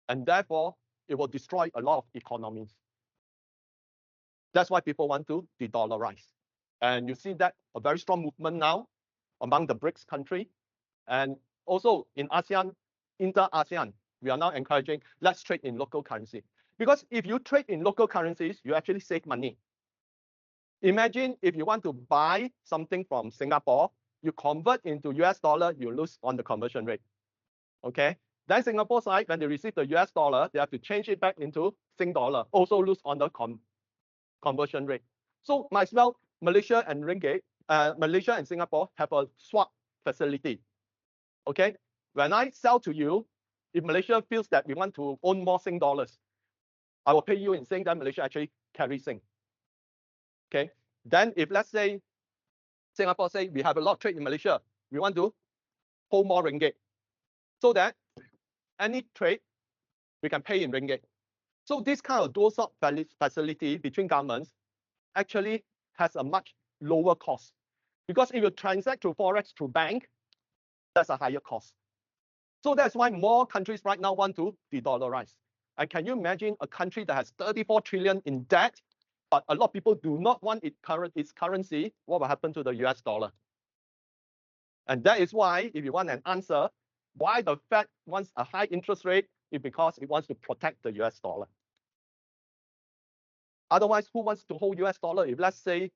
And therefore, it will destroy a lot of economies. That's why people want to de-dollarize. And you see that a very strong movement now among the BRICS country. And also in ASEAN, inter-ASEAN, we are now encouraging, let's trade in local currency. Because if you trade in local currencies, you actually save money. Imagine if you want to buy something from Singapore, you convert into US dollar, you lose on the conversion rate. Okay? Then Singapore side, when they receive the US dollar, they have to change it back into Sing dollar, also lose on the conversion rate. So might as well Malaysia and ringgit, Malaysia and Singapore have a swap facility. Okay? When I sell to you, if Malaysia feels that we want to own more Sing dollars, I will pay you in Sing, then Malaysia actually carry Sing. Okay? Then if let's say Singapore say we have a lot of trade in Malaysia, we want to hold more ringgit, so that any trade we can pay in ringgit. So this kind of dual swap facility between governments actually has a much lower cost, because if you transact through forex through bank, that's a higher cost. So that's why more countries right now want to de-dollarize. And can you imagine a country that has 34 trillion in debt, but a lot of people do not want its currency? What will happen to the US dollar? And that is why, if you want an answer, why the Fed wants a high interest rate, is because it wants to protect the US dollar. Otherwise, who wants to hold US dollar if, let's say,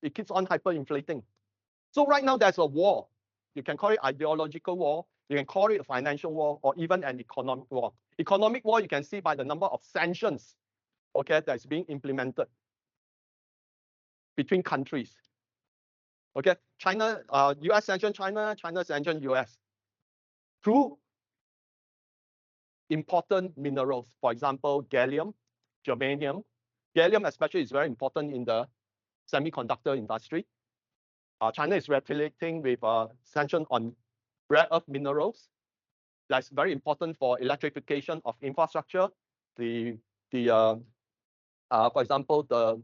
it keeps on hyperinflating? So right now there's a war. You can call it ideological war, you can call it a financial war, or even an economic war. Economic war, you can see by the number of sanctions, okay, that's being implemented between countries. Okay, China, US sanction China, China sanction US through important minerals, for example, gallium, germanium. Gallium especially is very important in the semiconductor industry. China is retaliating with sanction on rare earth minerals. That's very important for electrification of infrastructure. For example, the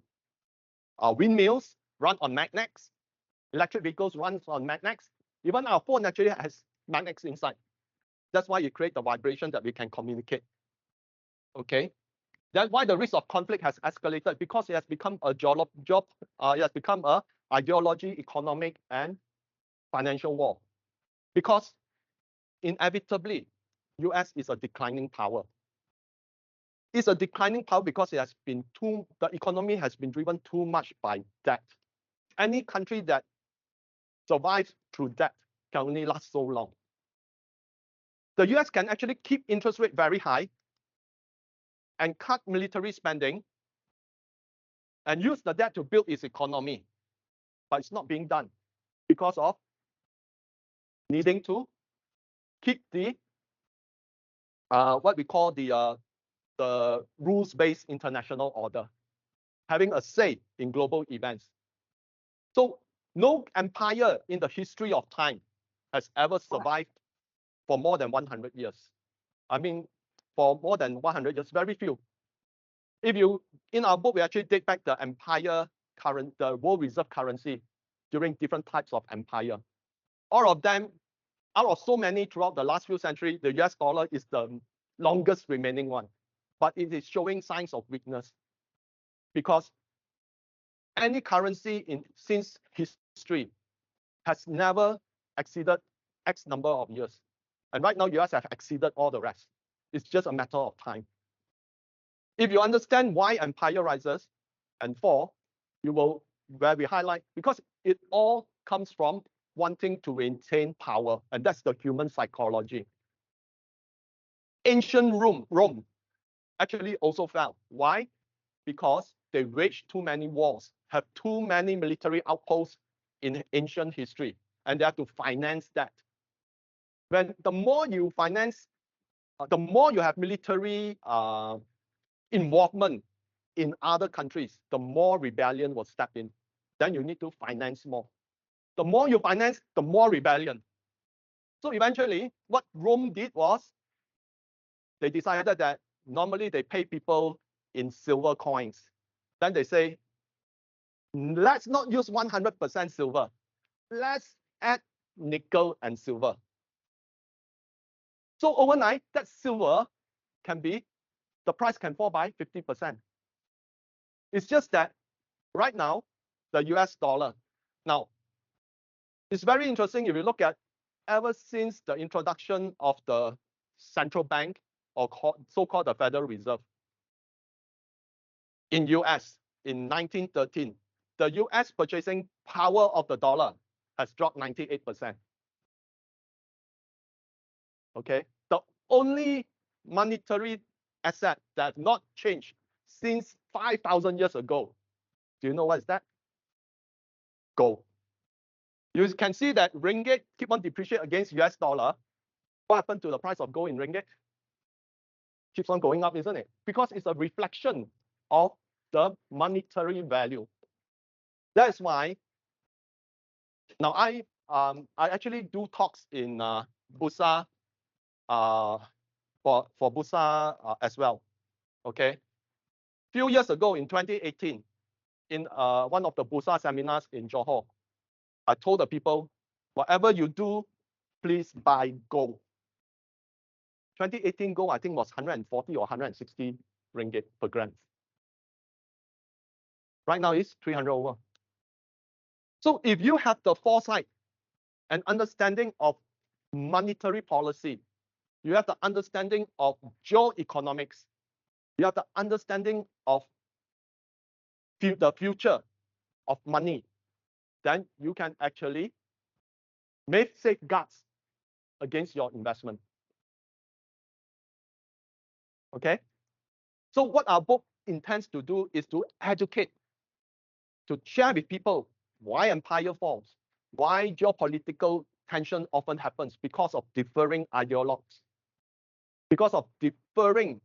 windmills run on magnets. Electric vehicles run on magnets. Even our phone actually has magnets inside. That's why you create the vibration that we can communicate. Okay, that's why the risk of conflict has escalated, because it has become a it has become a ideology, economic, and financial war. Because inevitably, US is a declining power. It's a declining power because it has been the economy has been driven too much by debt. Any country that survives through debt can only last so long. The US can actually keep interest rate very high and cut military spending and use the debt to build its economy. But it's not being done because of needing to keep the what we call the rules-based international order, having a say in global events. So no empire in the history of time has ever survived for more than 100 years. I mean, for more than 100 years, very few. If you, in our book, we actually date back the empire the world reserve currency during different types of empire. All of them, out of so many throughout the last few centuries, the US dollar is the longest remaining one. But it is showing signs of weakness because any currency since history has never exceeded X number of years. And right now, US have exceeded all the rest. It's just a matter of time. If you understand why empire rises and fall, you will, where we highlight, because it all comes from wanting to maintain power, and that's the human psychology. Ancient Rome actually also fell. Why? Because they waged too many wars, have too many military outposts in ancient history, and they have to finance that. When the more you finance, the more you have military involvement in other countries, the more rebellion will step in. Then you need to finance more. The more you finance, the more rebellion. So eventually, what Rome did was they decided that normally they pay people in silver coins. Then they say, let's not use 100% silver. Let's add nickel and silver. So overnight, that silver can be, the price can fall by 50%. It's just that right now, the US dollar. Now, it's very interesting if you look at ever since the introduction of the central bank or so-called the Federal Reserve in US in 1913, the US purchasing power of the dollar has dropped 98%. Okay, the only monetary asset that has not changed since 5,000 years ago, do you know what is that? Gold. You can see that ringgit keep on depreciate against US dollar. What happened to the price of gold in ringgit? Keeps on going up, isn't it? Because it's a reflection of the monetary value. That's why now I actually do talks in Bursa for Bursa as well. Okay, few years ago in 2018, in one of the Bursa seminars in Johor, I told the people, whatever you do, please buy gold. 2018 gold, I think, was 140 or 160 ringgit per gram. Right now it's 300 over. So if you have the foresight and understanding of monetary policy, you have the understanding of geoeconomics, you have the understanding of the future of money, then you can actually make safeguards against your investment. Okay? So what our book intends to do is to educate, to share with people why empire falls, why geopolitical tension often happens because of differing ideologues, because of differing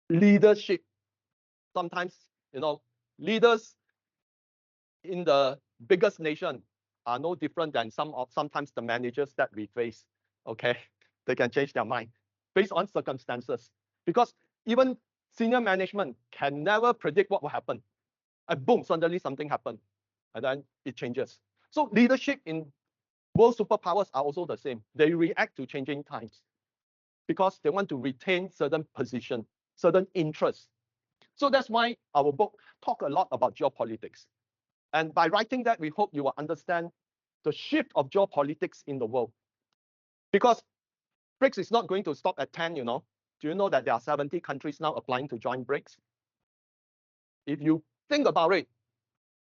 leadership. Sometimes, leaders in the biggest nation are no different than sometimes the managers that we face. Okay, they can change their mind based on circumstances, because even senior management can never predict what will happen. And boom, suddenly something happened, and then it changes. So leadership in world superpowers are also the same. They react to changing times because they want to retain certain position, certain interests. So that's why our book talk a lot about geopolitics. And by writing that, we hope you will understand the shift of geopolitics in the world. Because BRICS is not going to stop at 10, Do you know that there are 70 countries now applying to join BRICS? If you think about it,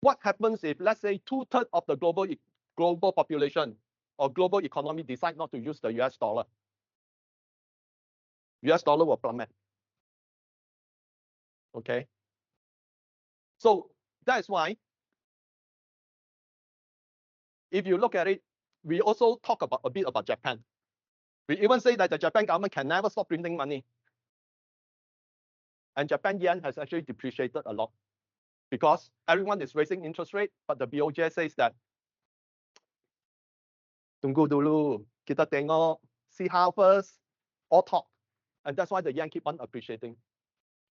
what happens if, let's say, 2/3 of the global population or global economy decide not to use the US dollar? US dollar will plummet. Okay. So that's why, if you look at it, we also talk about a bit about Japan. We even say that the Japan government can never stop printing money. And Japan yen has actually depreciated a lot because everyone is raising interest rate, but the BOJ says that tunggu dulu, kita tengok, see how first, all talk. And that's why the yen keep on appreciating.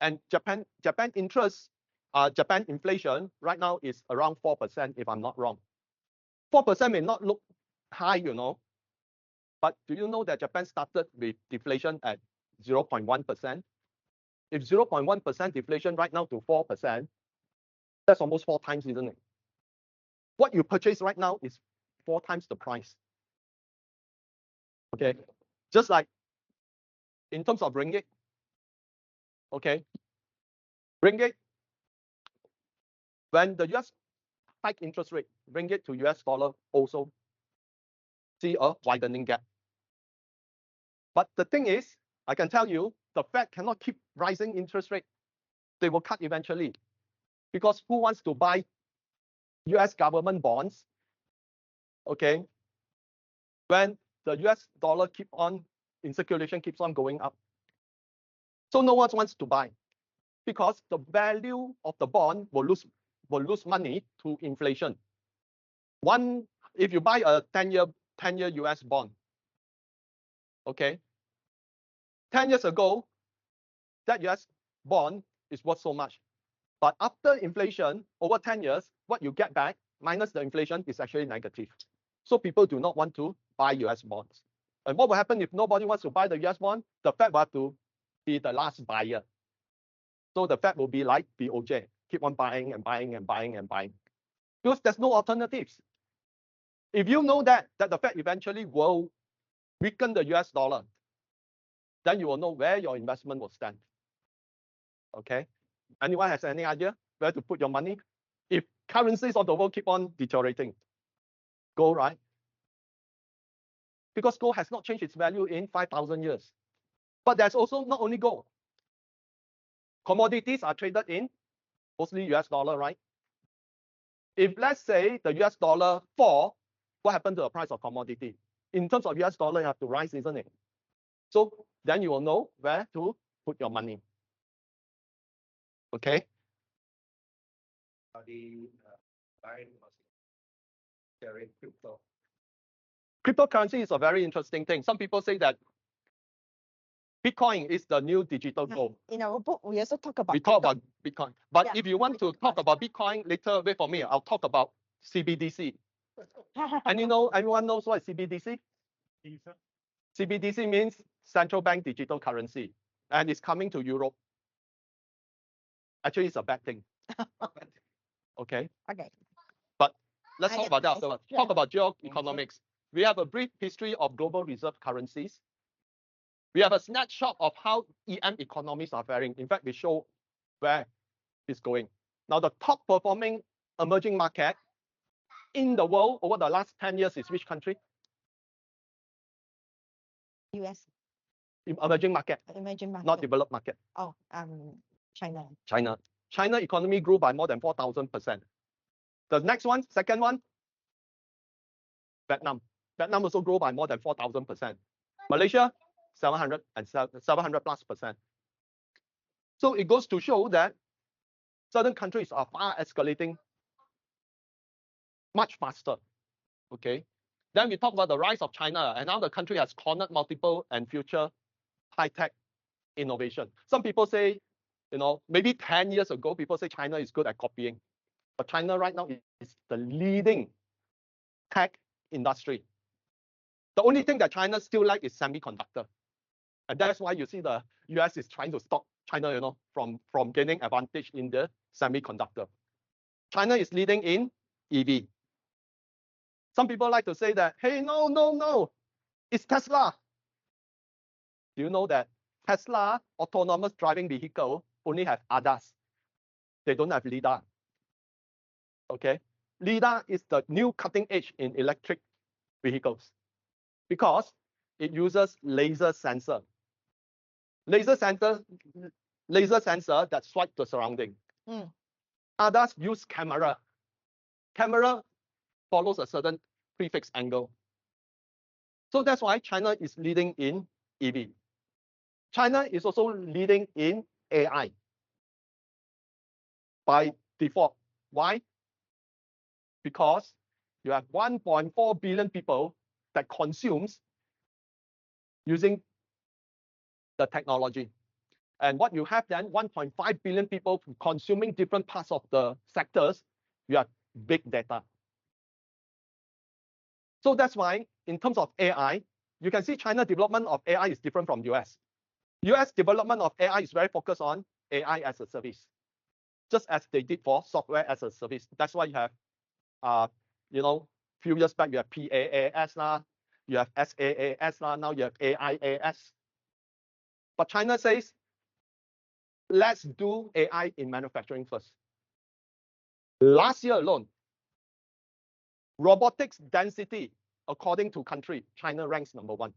And Japan interest, Japan inflation right now is around 4%, if I'm not wrong. 4% may not look high, you know, but do you know that Japan started with deflation at 0.1%? If 0.1% deflation right now to 4%, that's almost 4 times, isn't it? What you purchase right now is 4 times the price. Okay, just like in terms of ringgit, okay, ringgit, when the US hike interest rate, ringgit to US dollar also see a widening gap. But the thing is, I can tell you, the Fed cannot keep rising interest rate. They will cut eventually. Because who wants to buy US government bonds, okay, when the US dollar keep on, in circulation keeps on going up? So no one wants to buy because the value of the bond will lose money to inflation. If you buy a 10-year US bond, okay, 10 years ago, that US bond is worth so much. But after inflation, over 10 years, what you get back minus the inflation is actually negative. So people do not want to buy US bonds. And what will happen if nobody wants to buy the US bond? The Fed will have to be the last buyer. So the Fed will be like BOJ, keep on buying and buying and buying and buying. Because there's no alternatives. If you know that the Fed eventually will weaken the US dollar, then you will know where your investment will stand. Okay? Anyone has any idea where to put your money? If currencies of the world keep on deteriorating, gold, right? Because gold has not changed its value in 5,000 years. But there's also not only gold. Commodities are traded in mostly US dollar, right? If let's say the US dollar fall, what happened to the price of commodity? In terms of US dollar, you have to rise, isn't it? So then you will know where to put your money. Okay? Cryptocurrency is a very interesting thing. Some people say that Bitcoin is the new digital gold. In our book, we also talk about. We talk about Bitcoin. But Yeah, if you want to talk about Bitcoin later, wait for me. I'll talk about CBDC. And you know, everyone knows what is CBDC? CBDC means central bank digital currency. And it's coming to Europe. Actually, it's a bad thing. Okay. Okay. But let's I talk get about that it. afterwards. Yeah. Talk about geoeconomics. We have a brief history of global reserve currencies. We have a snapshot of how EM economies are faring. In fact, we show where it's going. Now, the top performing emerging market in the world over the last 10 years is which country? US. Emerging market, Emerging market. not developed market. Oh, China. China economy grew by more than 4,000%. The next one, second one, Vietnam. Vietnam also grew by more than 4,000%. Malaysia, 700 plus percent. So it goes to show that certain countries are far escalating much faster. Okay. Then we talk about the rise of China, and now the country has cornered multiple and future high-tech innovation. Some people say, you know, maybe 10 years ago, people say China is good at copying. But China right now is the leading tech industry. The only thing that China still like is semiconductor. And that's why you see the US is trying to stop China, you know, from gaining advantage in the semiconductor. China is leading in EV. Some people like to say that, hey, no, it's Tesla. Do you know that Tesla autonomous driving vehicle only have ADAS? They don't have LiDAR. Okay, LiDAR is the new cutting edge in electric vehicles because it uses laser sensor. Laser sensor laser sensor that swipe the surrounding. Others use camera. Camera follows a certain prefix angle. So that's why China is leading in EV. China is also leading in AI by default. Why? Because you have 1.4 billion people that consumes using the technology. And what you have then, 1.5 billion people consuming different parts of the sectors, you have big data. So that's why in terms of AI, you can see China development of AI is different from US. US development of AI is very focused on AI as a service, just as they did for software as a service. That's why you have, few years back, you have PaaS lah, you have SaaS lah, now you have AIaaS. But China says, let's do AI in manufacturing first. Last year alone, robotics density, according to country, China ranks #1.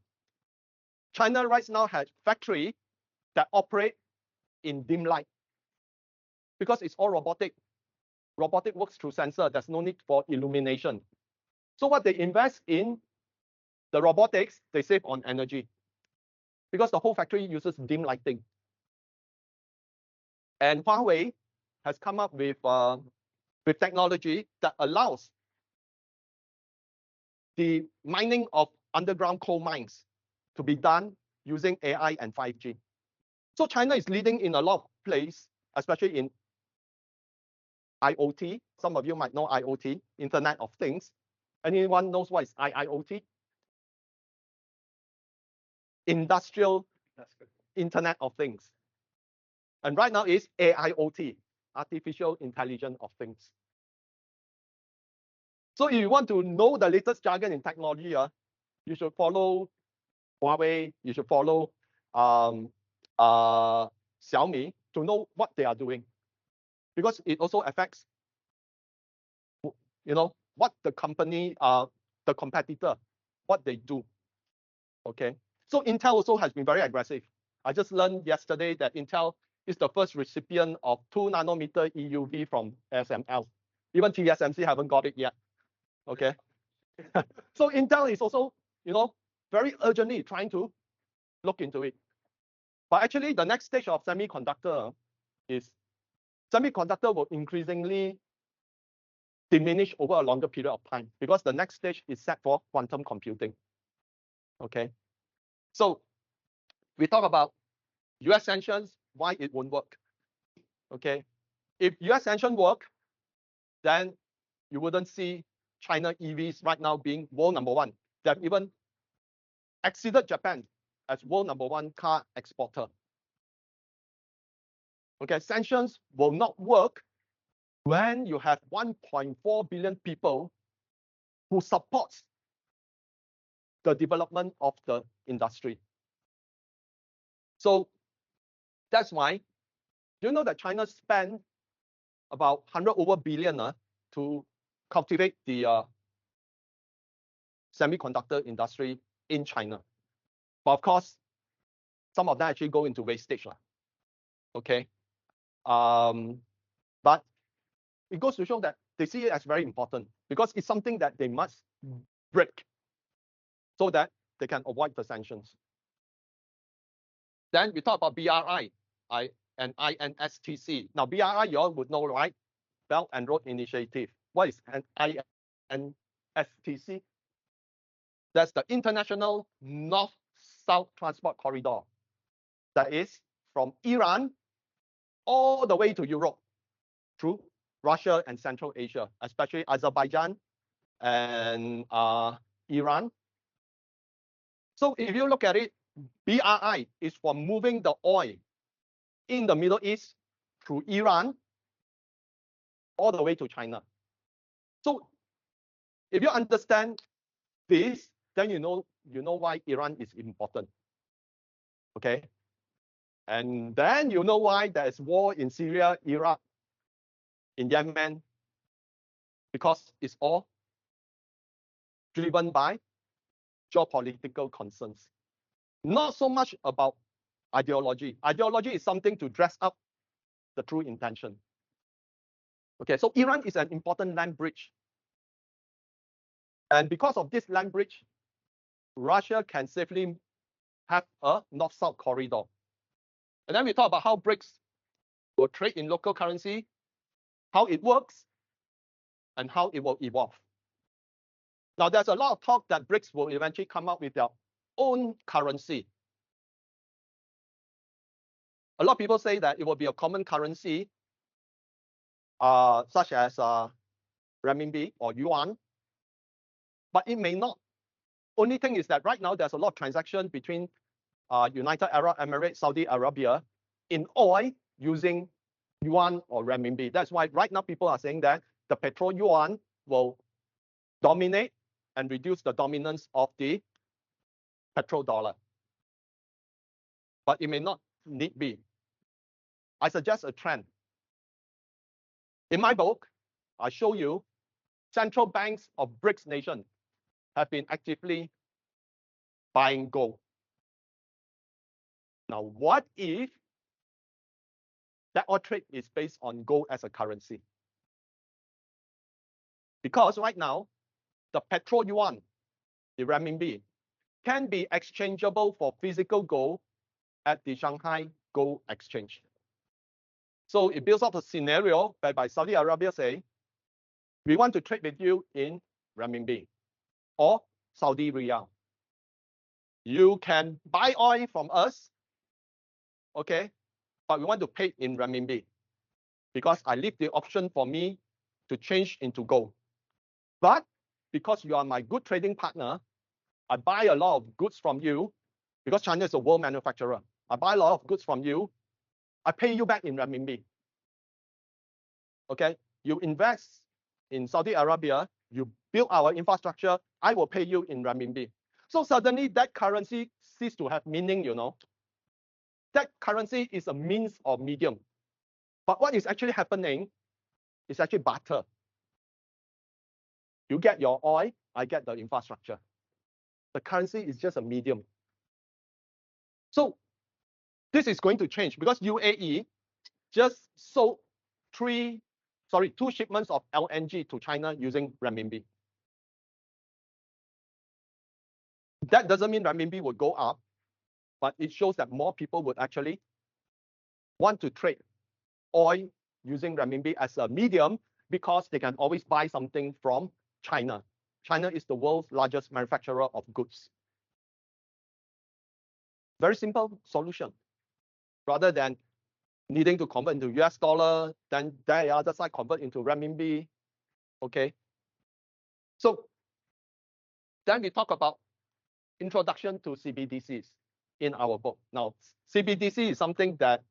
China right now has factory that operate in dim light because it's all robotic. Robotic works through sensor. There's no need for illumination. So what they invest in the robotics, they save on energy because the whole factory uses dim lighting. And Huawei has come up with technology that allows the mining of underground coal mines to be done using AI and 5G. So China is leading in a lot of places, especially in IoT. Some of you might know IoT, Internet of Things. Anyone knows what is IIoT? Industrial Internet of Things. And right now is AIoT, Artificial Intelligence of Things. So if you want to know the latest jargon in technology, you should follow Huawei, you should follow Xiaomi to know what they are doing. Because it also affects, what the company, the competitor, what they do. Okay. So Intel also has been very aggressive. I just learned yesterday that Intel is the first recipient of 2 nanometer EUV from SML. Even TSMC haven't got it yet. Okay. So Intel is also, very urgently trying to look into it. But actually, the next stage of semiconductor is semiconductor will increasingly diminish over a longer period of time because the next stage is set for quantum computing. Okay. So we talk about US sanctions, why it won't work. Okay. If US sanctions work, then you wouldn't see China EVs right now being world #1. They've even exceeded Japan as world #1 car exporter. Okay, sanctions will not work when you have 1.4 billion people who supports the development of the industry. So that's why, you know that China spent about 100 over billion to cultivate the semiconductor industry in China. But of course, some of that actually go into wastage. Okay. But it goes to show that they see it as very important because it's something that they must break so that they can avoid the sanctions. Then we talk about BRI and INSTC. Now, BRI, you all would know, right? Belt and Road Initiative. What is an INSTC? That's the International North-South Transport Corridor. That is from Iran all the way to Europe through Russia and Central Asia, especially Azerbaijan and Iran. So if you look at it, BRI is for moving the oil in the Middle East through Iran all the way to China. So if you understand this, then you know why Iran is important. Okay. And then you know why there is war in Syria, Iraq, in Yemen, because it's all driven by geopolitical concerns. Not so much about ideology. Ideology is something to dress up the true intention. Okay, so Iran is an important land bridge. And because of this land bridge, Russia can safely have a north-south corridor. And then we talk about how BRICS will trade in local currency, how it works, and how it will evolve. Now, there's a lot of talk that BRICS will eventually come up with their own currency. A lot of people say that it will be a common currency, such as renminbi or yuan, but it may not. Only thing is that right now there's a lot of transaction between United Arab Emirates, Saudi Arabia in oil using yuan or renminbi. That's why right now people are saying that the petrol yuan will dominate and reduce the dominance of the petrol dollar. But it may not need be. I suggest a trend. In my book, I show you central banks of BRICS nations have been actively buying gold. Now, what if that oil trade is based on gold as a currency? Because right now, the petrol yuan, the renminbi, can be exchangeable for physical gold at the Shanghai Gold Exchange. So it builds up a scenario whereby Saudi Arabia say, we want to trade with you in renminbi or Saudi riyal. You can buy oil from us, okay, but we want to pay in renminbi because I leave the option for me to change into gold. But because you are my good trading partner, I buy a lot of goods from you because China is a world manufacturer. I buy a lot of goods from you. I pay you back in renminbi. Okay, you invest in Saudi Arabia, you build our infrastructure, I will pay you in renminbi. So suddenly that currency ceases to have meaning, you know. That currency is a means or medium. But what is actually happening is actually barter. You get your oil, I get the infrastructure. The currency is just a medium. So this is going to change because UAE just sold two shipments of LNG to China using renminbi. That doesn't mean renminbi will go up, but it shows that more people would actually want to trade oil using renminbi as a medium because they can always buy something from China. China is the world's largest manufacturer of goods. Very simple solution. Rather than needing to convert into US dollar, then the other side convert into renminbi. Okay. So then we talk about introduction to CBDCs in our book. Now, CBDC is something that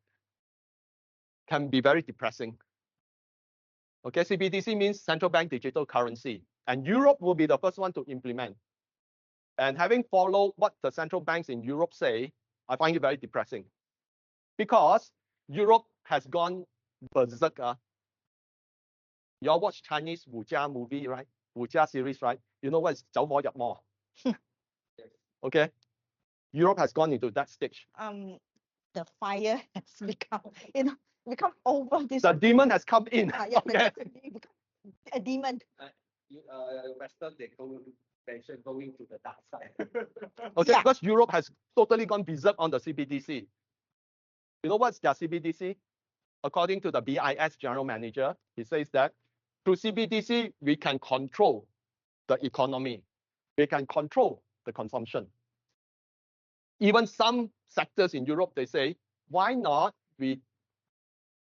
can be very depressing. Okay, CBDC means central bank digital currency, and Europe will be the first one to implement. And having followed what the central banks in Europe say, I find it very depressing because Europe has gone berserk. You all watch Chinese Wujia movie, right? Wujia series, right? You know what is 走火入魔? Okay, Europe has gone into that stage. The fire has become over this. The demon has come in. Yeah, Okay. A demon. Western they mention going to the dark side. Okay, Yeah. because Europe has totally gone berserk on the CBDC. You know what's their CBDC? According to the BIS general manager, he says that through CBDC, we can control the economy. We can control the consumption. Even some sectors in Europe, they say, why not we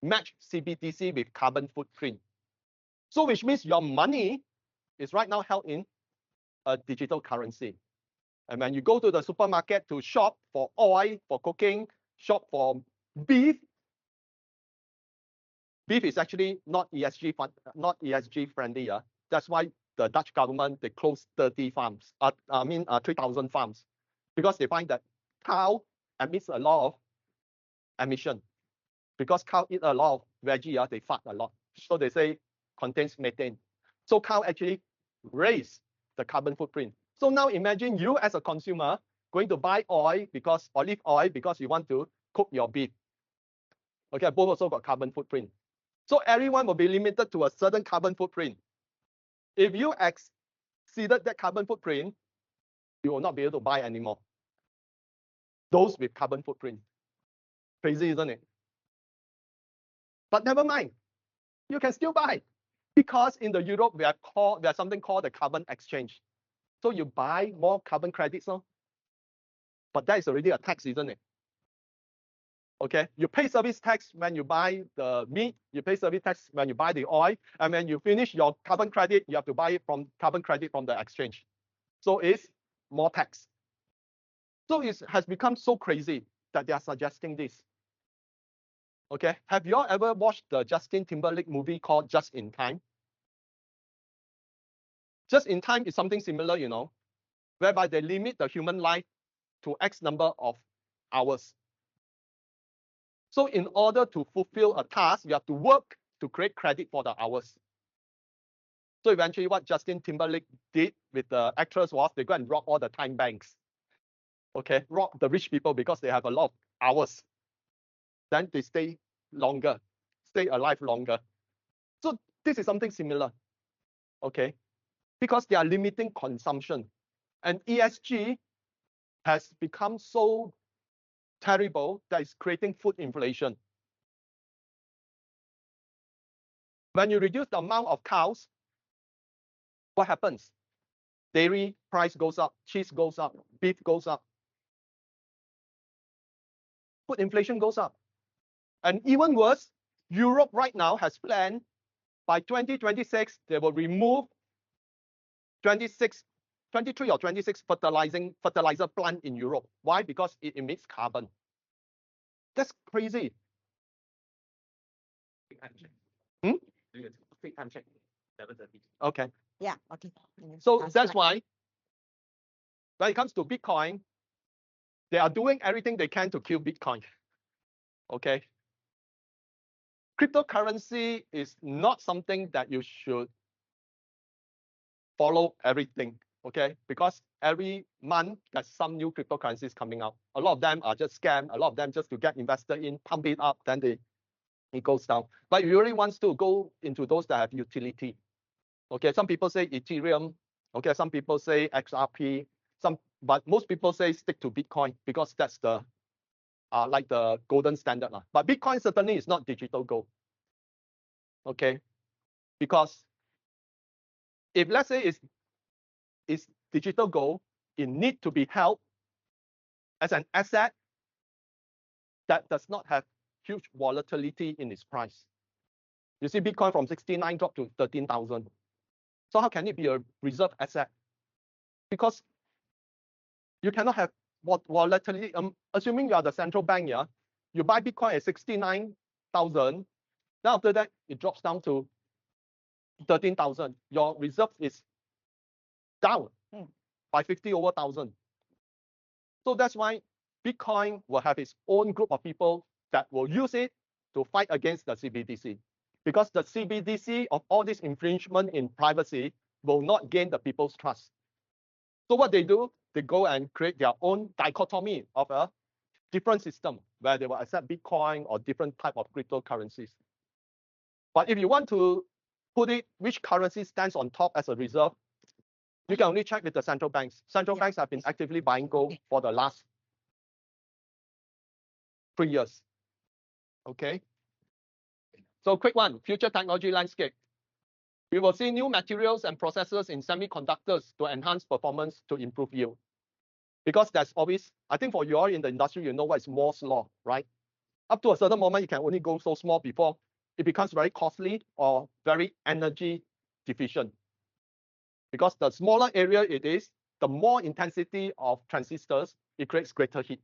match CBDC with carbon footprint? So which means your money is right now held in a digital currency. And when you go to the supermarket to shop for oil, for cooking, shop for beef, beef is actually not ESG friendly. That's why the Dutch government, they closed 30 farms, 3,000 farms, because they find that cow emits a lot of emission. Because cow eat a lot of veggie, they fart a lot. So they say contains methane. So cow actually raise the carbon footprint. So now imagine you as a consumer going to buy oil because olive oil because you want to cook your beef. Okay, both also got carbon footprint. So everyone will be limited to a certain carbon footprint. If you exceeded that carbon footprint, you will not be able to buy anymore. Those with carbon footprint. Crazy, isn't it? But never mind, you can still buy, because in the Europe there's something called the carbon exchange. So you buy more carbon credits, no? But that is already a tax, isn't it? Okay, you pay service tax when you buy the meat, you pay service tax when you buy the oil, and when you finish your carbon credit, you have to buy it from carbon credit from the exchange. So it's more tax. So it has become so crazy that they are suggesting this. Okay, have you all ever watched the Justin Timberlake movie called Just in Time? Just in Time is something similar, you know, whereby they limit the human life to X number of hours. So in order to fulfill a task, you have to work to create credit for the hours. So eventually what Justin Timberlake did with the actress was they go and rob all the time banks. Okay, rob the rich people because they have a lot of hours. Then they stay longer, stay alive longer. So this is something similar, okay? Because they are limiting consumption. And ESG has become so terrible that it's creating food inflation. When you reduce the amount of cows, what happens? Dairy price goes up, cheese goes up, beef goes up. Food inflation goes up. And even worse, Europe right now has planned by 2026, they will remove 23 or 26 fertilizer plant in Europe. Why? Because it emits carbon. That's crazy. Hmm? Okay. Yeah, okay. So that's why when it comes to Bitcoin, they are doing everything they can to kill Bitcoin. Okay. Cryptocurrency is not something that you should follow everything, okay? Because every month there's some new cryptocurrencies coming out. A lot of them are just scam. A lot of them just to get invested in, pump it up, then it goes down. But you really want to go into those that have utility. Okay, some people say Ethereum. Okay, some people say XRP. But most people say stick to Bitcoin because that's the like the golden standard. But Bitcoin certainly is not digital gold. Okay, because if let's say it's digital gold, it needs to be held as an asset that does not have huge volatility in its price. You see Bitcoin from 69 dropped to 13,000. So how can it be a reserve asset? Because you cannot have volatility. Assuming you are the central bank, yeah, you buy Bitcoin at 69,000, then after that it drops down to 13,000. Your reserve is down by 50 over 1,000. So that's why Bitcoin will have its own group of people that will use it to fight against the CBDC. Because the CBDC of all this infringement in privacy will not gain the people's trust. So what they do, they go and create their own dichotomy of a different system where they will accept Bitcoin or different type of cryptocurrencies. But if you want to put it, which currency stands on top as a reserve, you can only check with the central banks. Central banks have been actively buying gold for the last 3 years. Okay. So quick one, future technology landscape. We will see new materials and processes in semiconductors to enhance performance to improve yield. Because there's always, I think for you all in the industry, you know what is Moore's law, right? Up to a certain moment, you can only go so small before it becomes very costly or very energy deficient. Because the smaller area it is, the more intensity of transistors, it creates greater heat.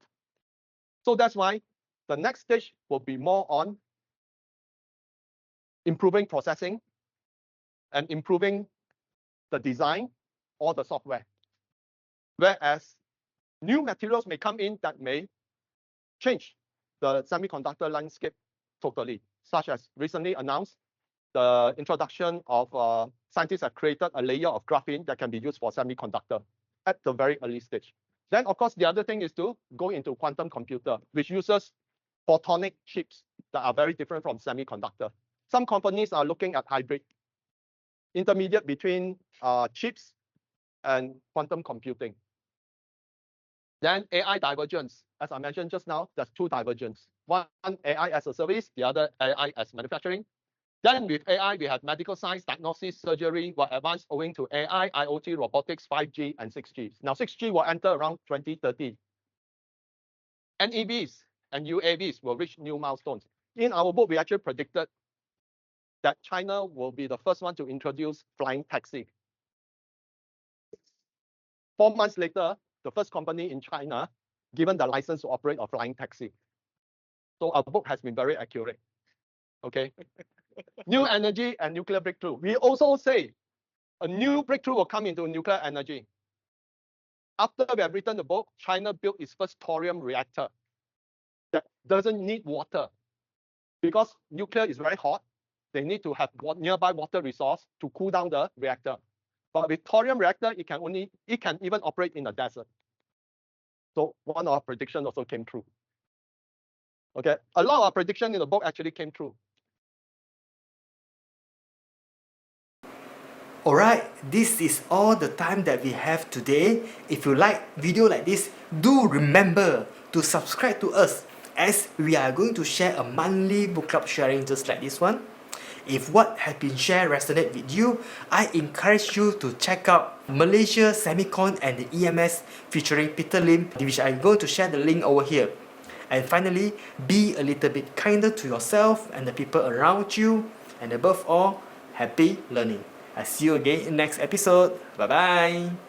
So that's why the next stage will be more on improving processing and improving the design or the software. Whereas new materials may come in that may change the semiconductor landscape totally, such as recently announced the introduction of scientists have created a layer of graphene that can be used for semiconductor at the very early stage. Then, of course, the other thing is to go into quantum computer, which uses photonic chips that are very different from semiconductor. Some companies are looking at hybrid, intermediate between chips and quantum computing. Then AI divergence, as I mentioned just now, there's two divergence. One AI as a service, the other AI as manufacturing. Then with AI, we have medical science, diagnosis, surgery were advanced owing to AI, IoT, robotics, 5G, and 6G. Now 6G will enter around 2030. NEVs and UAVs will reach new milestones. In our book, we actually predicted that China will be the first one to introduce flying taxi. 4 months later, the first company in China given the license to operate a flying taxi. So our book has been very accurate. Okay. New energy and nuclear breakthrough. We also say a new breakthrough will come into nuclear energy. After we have written the book, China built its first thorium reactor that doesn't need water because nuclear is very hot. They need to have nearby water resource to cool down the reactor. But with thorium reactor, it can even operate in the desert. So one of our predictions also came true. Okay, a lot of our prediction in the book actually came true. Alright, this is all the time that we have today. If you like video like this, do remember to subscribe to us as we are going to share a monthly book club sharing just like this one. If what has been shared resonate with you, I encourage you to check out Malaysia Semicon and the EMS featuring Peter Lim, which I'm going to share the link over here. And finally, be a little bit kinder to yourself and the people around you. And above all, happy learning. I'll see you again in the next episode. Bye bye.